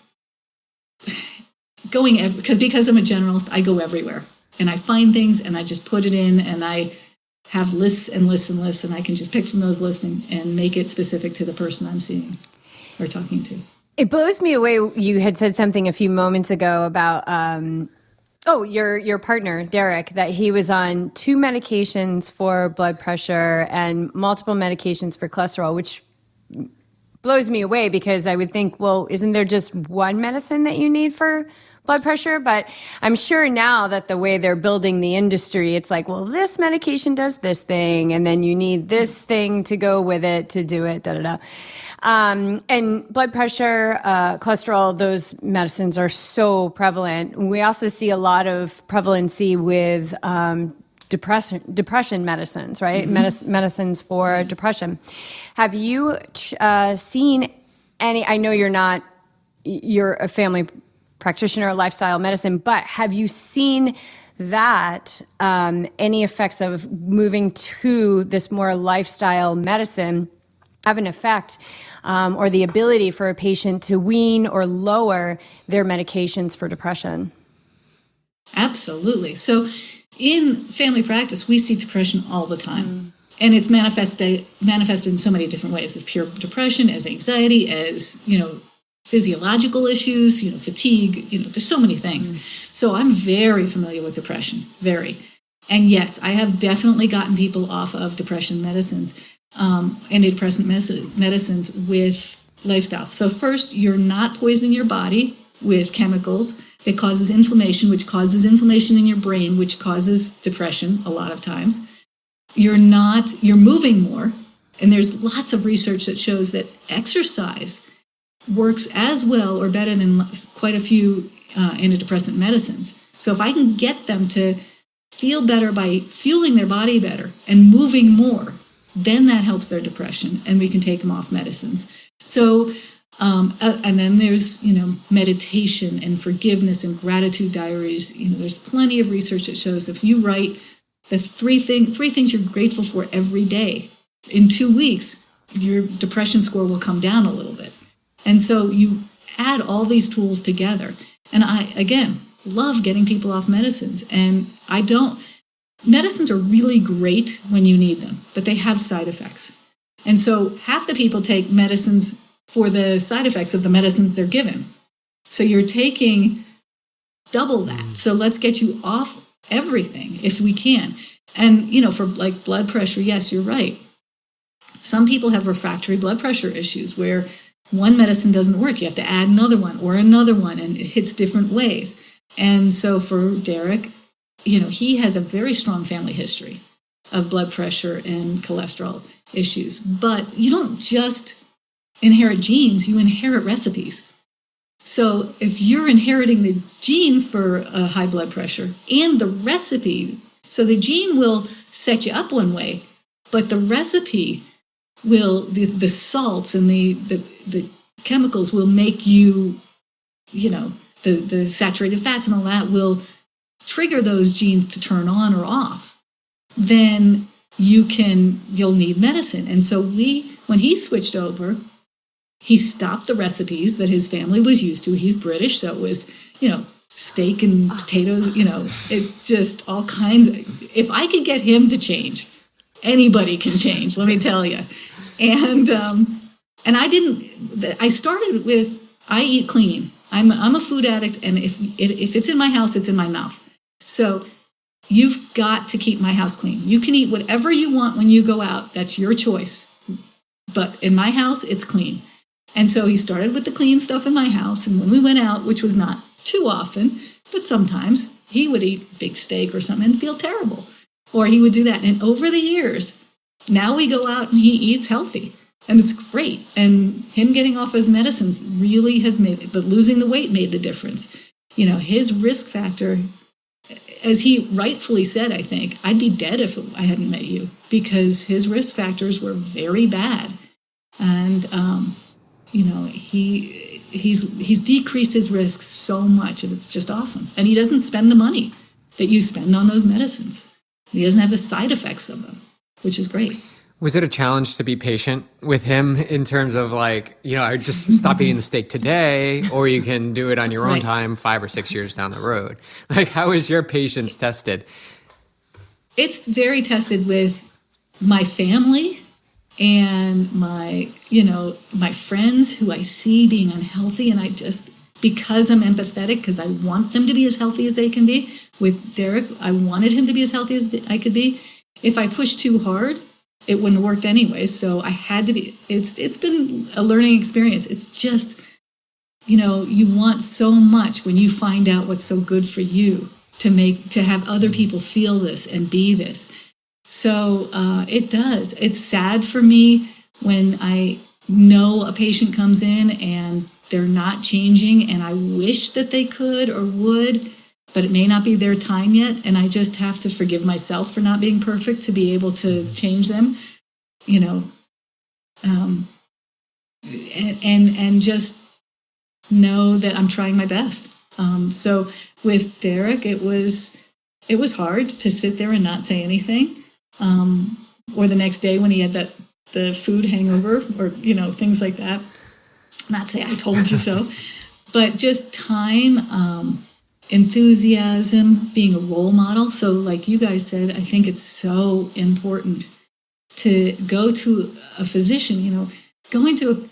going because I'm a generalist, I go everywhere and I find things and I just put it in, and I have lists and lists and lists, and I can just pick from those lists and make it specific to the person I'm seeing or talking to. It blows me away. You had said something a few moments ago about, your partner, Derek, that he was on 2 medications for blood pressure and multiple medications for cholesterol, which blows me away because I would think, well, isn't there just one medicine that you need for blood pressure? But I'm sure now that the way they're building the industry, it's like, well, this medication does this thing, and then you need this thing to go with it to do it, da-da-da. And blood pressure, cholesterol, those medicines are so prevalent. We also see a lot of prevalency with depression medicines, right? Medicines for depression. Have you seen any, I know you're a family practitioner, lifestyle medicine, but have you seen that any effects of moving to this more lifestyle medicine have an effect or the ability for a patient to wean or lower their medications for depression? Absolutely. So in family practice, we see depression all the time. And it's manifested in so many different ways, as pure depression, as anxiety, as, physiological issues, fatigue, there's so many things. So I'm very familiar with depression, very. And yes, I have definitely gotten people off of depression medicines, antidepressant medicines with lifestyle. So first, you're not poisoning your body with chemicals that causes inflammation, which causes inflammation in your brain, which causes depression a lot of times. You're moving more. And there's lots of research that shows that exercise works as well or better than quite a few antidepressant medicines. So if I can get them to feel better by fueling their body better and moving more, then that helps their depression, and we can take them off medicines. So, and then there's, meditation and forgiveness and gratitude diaries. There's plenty of research that shows if you write the three things you're grateful for every day, in 2 weeks, your depression score will come down a little bit. And so you add all these tools together. And I, again, love getting people off medicines. And medicines are really great when you need them, but they have side effects. And so half the people take medicines for the side effects of the medicines they're given. So you're taking double that. So let's get you off everything if we can. And, for like blood pressure, yes, you're right. Some people have refractory blood pressure issues where one medicine doesn't work. You have to add another one, and it hits different ways. And so for Derek, he has a very strong family history of blood pressure and cholesterol issues. But you don't just inherit genes, you inherit recipes. So if you're inheriting the gene for a high blood pressure and the recipe, so the gene will set you up one way, but the recipe will, the salts and the chemicals will make you, the saturated fats and all that will trigger those genes to turn on or off. Then you'll need medicine. And so when he switched over, he stopped the recipes that his family was used to. He's British, so it was, steak and potatoes, it's just all kinds of, if I could get him to change, anybody can change, let me tell you. And I started with, I eat clean. I'm a food addict, and if it's in my house, it's in my mouth. So you've got to keep my house clean. You can eat whatever you want when you go out. That's your choice. But in my house, it's clean. And so he started with the clean stuff in my house. And when we went out, which was not too often, but sometimes, he would eat big steak or something and feel terrible. Or he would do that. And over the years, now we go out and he eats healthy. And it's great. And him getting off his medicines really has made it. But losing the weight made the difference. His risk factor, as he rightfully said, I think, I'd be dead if I hadn't met you, because his risk factors were very bad. And, he's decreased his risk so much, and it's just awesome. And he doesn't spend the money that you spend on those medicines. He doesn't have the side effects of them, which is great. Was it a challenge to be patient with him in terms of like, I just stop eating the steak today, or you can do it on your own time 5 or 6 years down the road? Like, how is your patience tested? It's very tested with my family and my friends who I see being unhealthy. And I just, because I'm empathetic, because I want them to be as healthy as they can be. With Derek, I wanted him to be as healthy as I could be. If I pushed too hard, it wouldn't have worked anyway. So I had to be, it's been a learning experience. It's just, you want so much when you find out what's so good for you to have other people feel this and be this. So it does. It's sad for me when I know a patient comes in and they're not changing, and I wish that they could or would, but it may not be their time yet. And I just have to forgive myself for not being perfect to be able to change them, and just know that I'm trying my best. So with Derek, it was hard to sit there and not say anything. Or the next day when he had the food hangover, or, things like that. Not say I told you so, but just time, enthusiasm, being a role model. So like you guys said, I think it's so important to go to a physician, going to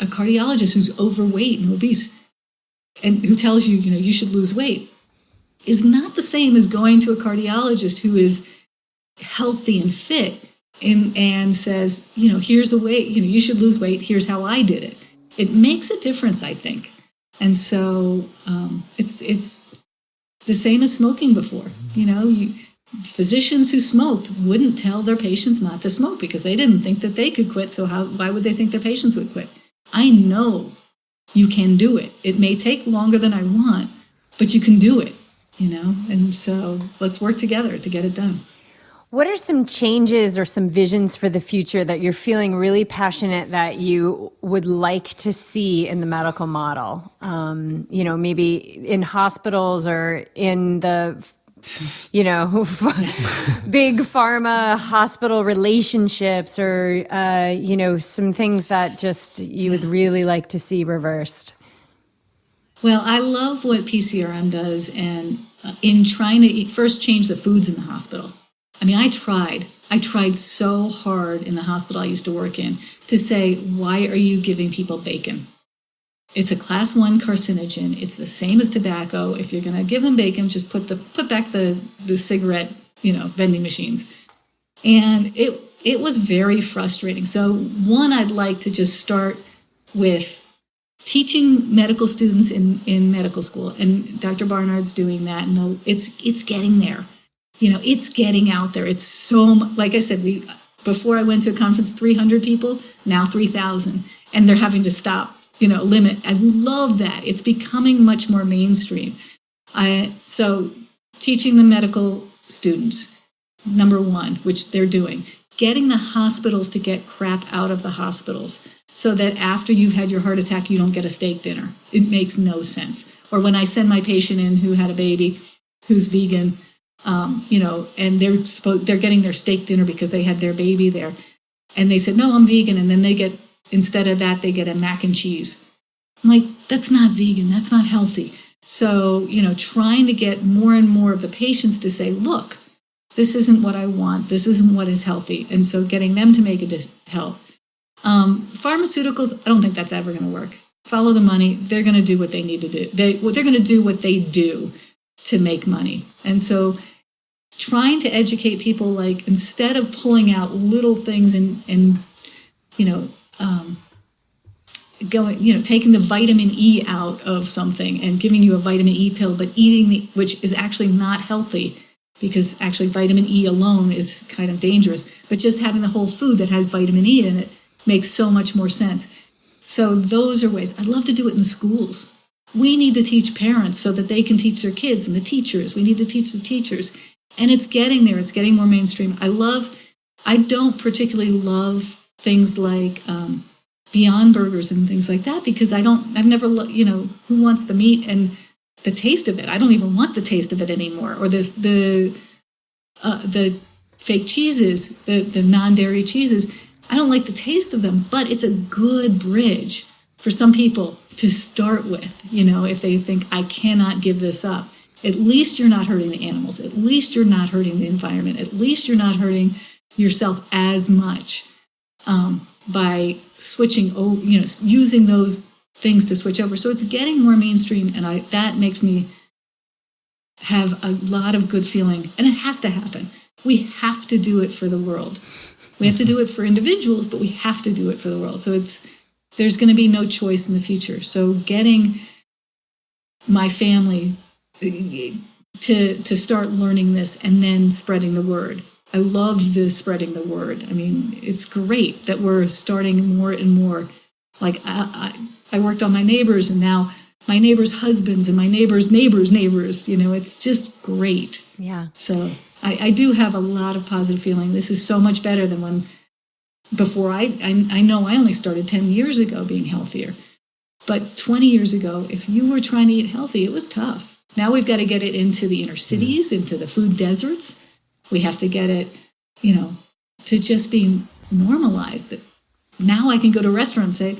a cardiologist who's overweight and obese and who tells you, you should lose weight is not the same as going to a cardiologist who is healthy and fit and says, here's a way, you should lose weight. Here's how I did it. It makes a difference, I think. And so it's the same as smoking before. Physicians who smoked wouldn't tell their patients not to smoke because they didn't think that they could quit. So why would they think their patients would quit? I know you can do it. It may take longer than I want, but you can do it, and so let's work together to get it done. What are some changes or some visions for the future that you're feeling really passionate that you would like to see in the medical model? Maybe in hospitals or in the, big pharma hospital relationships, or, some things that just you would really like to see reversed. Well, I love what PCRM does, and in trying to first change the foods in the hospital. I mean, I tried so hard in the hospital I used to work in to say, why are you giving people bacon? It's a class 1 carcinogen. It's the same as tobacco. If you're going to give them bacon, just put back the cigarette, vending machines. And it was very frustrating. So one, I'd like to just start with teaching medical students in medical school. And Dr. Barnard's doing that. And it's getting there. It's getting out there. It's so, like I said, before I went to a conference, 300 people, now 3,000, and they're having to stop, limit. I love that. It's becoming much more mainstream. So teaching the medical students, number one, which they're doing, getting the hospitals to get crap out of the hospitals so that after you've had your heart attack, you don't get a steak dinner. It makes no sense. Or when I send my patient in who had a baby who's vegan, and they're getting their steak dinner because they had their baby there. And they said, no, I'm vegan. And then instead of that, they get a mac and cheese. I'm like, that's not vegan. That's not healthy. So, trying to get more and more of the patients to say, look, this isn't what I want. This isn't what is healthy. And so getting them to make help. Pharmaceuticals, I don't think that's ever going to work. Follow the money. They're going to do what they need to do. They're going to do what they do to make money. And so trying to educate people, like, instead of pulling out little things and taking the vitamin E out of something and giving you a vitamin E pill, but eating which is actually not healthy, because actually vitamin E alone is kind of dangerous, but just having the whole food that has vitamin E in it makes so much more sense. So those are ways. I'd love to do it in the schools. We need to teach parents so that they can teach their kids, and the teachers. We need to teach the teachers. And it's getting there. It's getting more mainstream. I don't particularly love things like Beyond Burgers and things like that, because I've never, who wants the meat and the taste of it? I don't even want the taste of it anymore. Or the fake cheeses, the non-dairy cheeses. I don't like the taste of them, but it's a good bridge for some people to start with. If they think, I cannot give this up, at least you're not hurting the animals. At least you're not hurting the environment. At least you're not hurting yourself as much by switching, using those things to switch over. So it's getting more mainstream, and that makes me have a lot of good feeling, and it has to happen. We have to do it for the world. We have to do it for individuals, but we have to do it for the world. So there's going to be no choice in the future. So getting my family to start learning this and then spreading the word. I love the spreading the word. I mean, it's great that we're starting more and more. Like I worked on my neighbors, and now my neighbors' husbands and my neighbors' neighbors' neighbors. It's just great. Yeah. So I do have a lot of positive feeling. This is so much better than when before. I know I only started 10 years ago being healthier. But 20 years ago, if you were trying to eat healthy, it was tough. Now we've got to get it into the inner cities, into the food deserts. We have to get it, to just be normalized. That now I can go to a restaurant and say,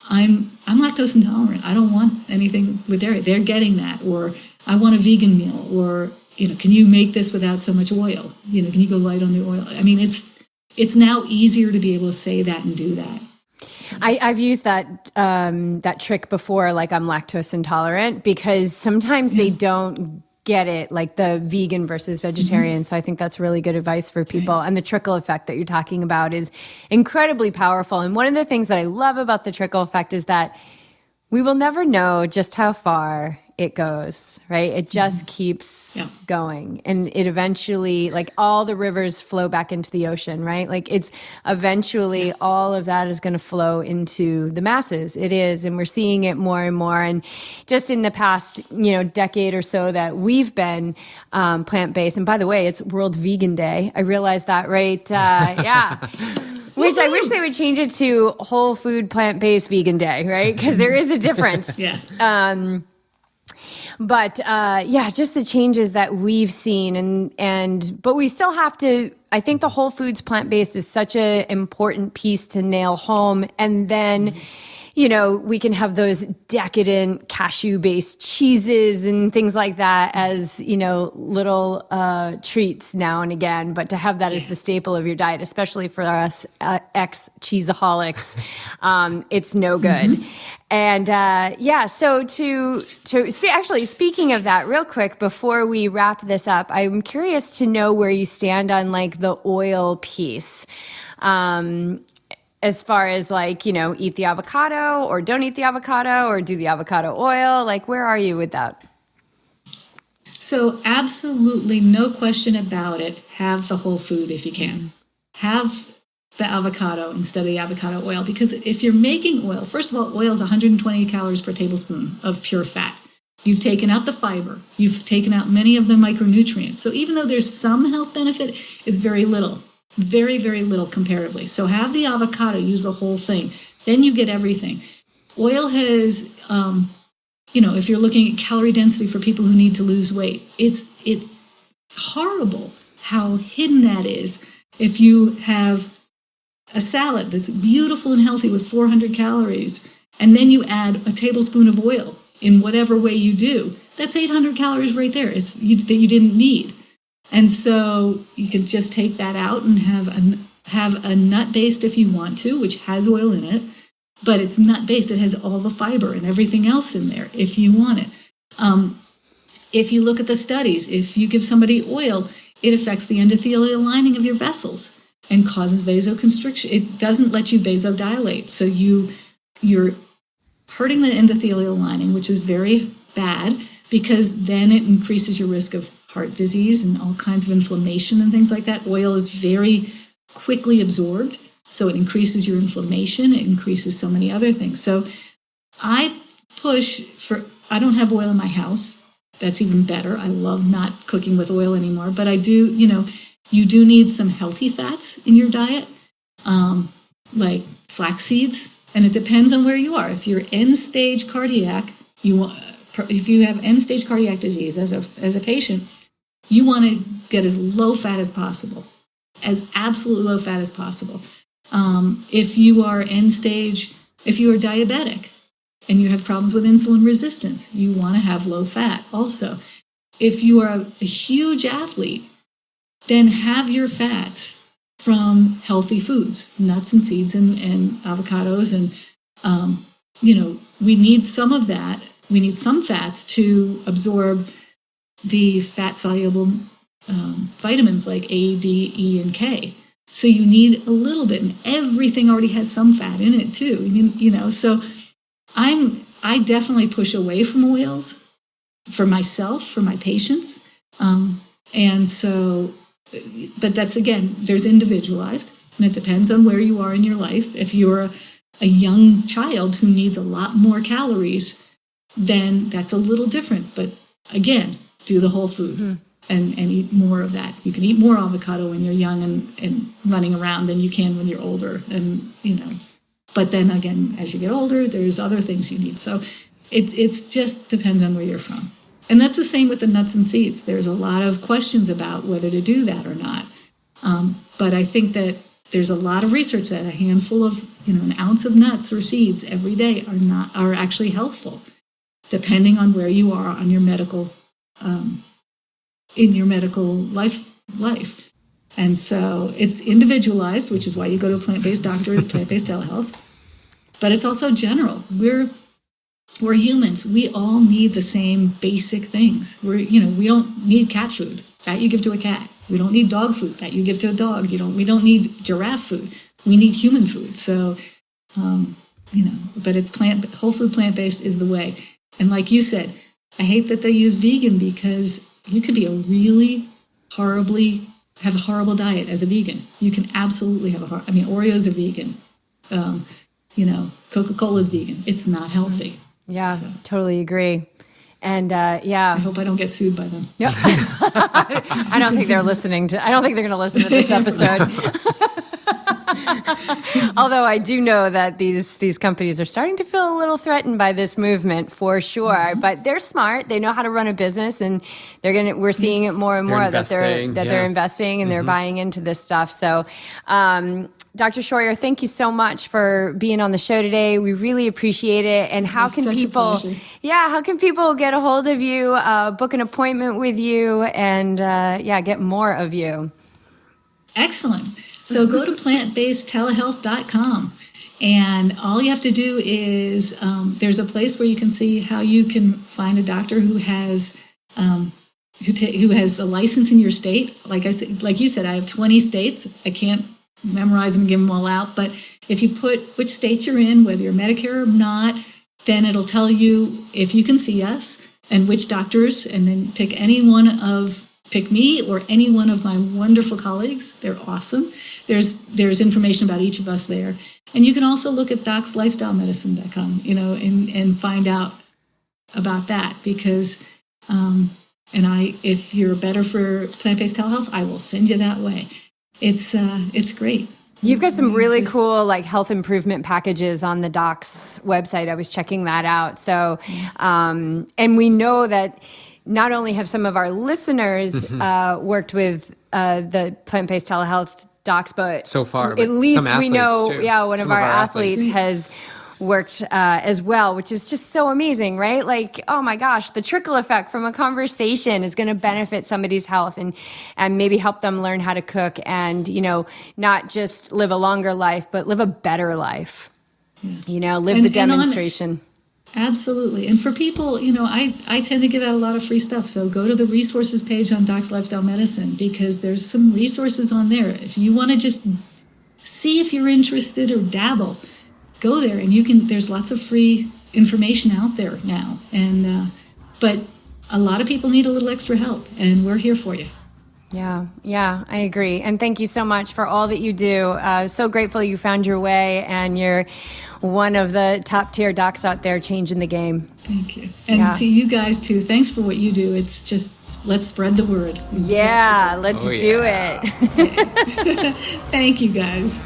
I'm lactose intolerant. I don't want anything with dairy. They're getting that. Or I want a vegan meal. Or, can you make this without so much oil? Can you go light on the oil? I mean, it's now easier to be able to say that and do that. I've used that trick before, like I'm lactose intolerant, because sometimes they don't get it, like the vegan versus vegetarian. So I think that's really good advice for people. And the trickle effect that you're talking about is incredibly powerful. And one of the things that I love about the trickle effect is that we will never know just how far it goes, right? It just keeps going. And it eventually, like all the rivers flow back into the ocean, right? Like it's eventually all of that is going to flow into the masses. It is. And we're seeing it more and more. And just in the past, decade or so that we've been plant-based. And by the way, it's World Vegan Day. I realized that, right? Yeah. Which I wish they would change it to Whole Food Plant-Based Vegan Day, right? Because there is a difference. But just the changes that we've seen, but we still have to. I think the whole foods plant-based is such an important piece to nail home, and then. We can have those decadent cashew-based cheeses and things like that as, little treats now and again. But to have that as the staple of your diet, especially for us ex-cheeseaholics, it's no good. And so actually, speaking of that, real quick, before we wrap this up, I'm curious to know where you stand on like the oil piece. As far as eat the avocado or don't eat the avocado or do the avocado oil, like where are you with that? So absolutely no question about it. Have the whole food if you can. Have the avocado instead of the avocado oil, because if you're making oil, first of all, oil is 120 calories per tablespoon of pure fat. You've taken out the fiber. You've taken out many of the micronutrients. So even though there's some health benefit, it's very little. Very, very little comparatively. So have the avocado, use the whole thing. Then you get everything. Oil has, if you're looking at calorie density for people who need to lose weight, it's horrible how hidden that is. If you have a salad that's beautiful and healthy with 400 calories, and then you add a tablespoon of oil in whatever way you do, that's 800 calories right there. That you didn't need. And so you can just take that out and have a nut-based if you want to, which has oil in it, but it's nut-based. It has all the fiber and everything else in there if you want it. If you look at the studies, if you give somebody oil, it affects the endothelial lining of your vessels and causes vasoconstriction. It doesn't let you vasodilate. So you're hurting the endothelial lining, which is very bad because then it increases your risk of heart disease and all kinds of inflammation and things like that. Oil is very quickly absorbed, so it increases your inflammation. It increases so many other things. So I don't have oil in my house. That's even better. I love not cooking with oil anymore, but I do, you do need some healthy fats in your diet, like flax seeds, and it depends on where you are. If you're end-stage cardiac, if you have end-stage cardiac disease as a patient, you want to get as low fat as possible. as absolutely low fat as possible. If you are end stage, if you are diabetic and you have problems with insulin resistance, you want to have low fat also. If you are a huge athlete, then have your fats from healthy foods, nuts and seeds and avocados. And, we need some of that. We need some fats to absorb the fat-soluble vitamins like A, D, E, and K. So you need a little bit, and everything already has some fat in it too. So I definitely push away from oils for myself, for my patients. And so, but that's, again, there's individualized, and it depends on where you are in your life. If you're a young child who needs a lot more calories, then that's a little different. But again, do the whole food and eat more of that. You can eat more avocado when you're young and running around than you can when you're older. And, but then again, as you get older, there's other things you need. So it's just depends on where you're from. And that's the same with the nuts and seeds. There's a lot of questions about whether to do that or not. But I think that there's a lot of research that a handful of, an ounce of nuts or seeds every day are actually helpful, depending on where you are on your medical, in your medical life. And so it's individualized, which is why you go to a plant-based doctor, plant-based telehealth. But it's also general. We're humans. We all need the same basic things. We don't need cat food that you give to a cat. We don't need dog food that you give to a dog. We don't need giraffe food. We need human food. So, but it's whole food plant-based is the way. And like you said, I hate that they use vegan because you could be have a horrible diet as a vegan. You can absolutely have Oreos are vegan. Coca-Cola's vegan. It's not healthy. Yeah, Totally agree. And I hope I don't get sued by them. No. I don't think they're listening I don't think they're going to listen to this episode. Although I do know that these companies are starting to feel a little threatened by this movement for sure. Mm-hmm. But they're smart. They know how to run a business, and we're seeing it more and more that they're investing and they're buying into this stuff. So, Dr. Scheuer, thank you so much for being on the show today. We really appreciate it. And how can people get a hold of you, book an appointment with you, and get more of you? Excellent. So go to plantbasedtelehealth.com, and all you have to do is there's a place where you can see how you can find a doctor who has who has a license in your state. Like you said, I have 20 states. I can't memorize them and give them all out, but if you put which state you're in, whether you're Medicare or not, then it'll tell you if you can see us and which doctors, and then pick me or any one of my wonderful colleagues. They're awesome. There's information about each of us there. And you can also look at docslifestylemedicine.com, and find out about that, because if you're better for plant-based telehealth, I will send you that way. It's great. You've got some really cool health improvement packages on the Doc's website. I was checking that out. So, and we know that not only have some of our listeners worked with the plant-based telehealth docs, but so far, at least we know, too. One of our athletes has worked as well, which is just so amazing, right? Oh my gosh, the trickle effect from a conversation is going to benefit somebody's health and maybe help them learn how to cook and, not just live a longer life, but live a better life, live the demonstration. Absolutely. And for people, I tend to give out a lot of free stuff. So go to the resources page on Doc's Lifestyle Medicine, because there's some resources on there. If you want to just see if you're interested or dabble, go there, and there's lots of free information out there now. And, but a lot of people need a little extra help, and we're here for you. Yeah, I agree. And thank you so much for all that you do. So grateful you found your way, and you're one of the top tier docs out there changing the game. Thank you. And to you guys too, thanks for what you do. It's just, let's spread the word. Yeah, let's do it. Thank you guys.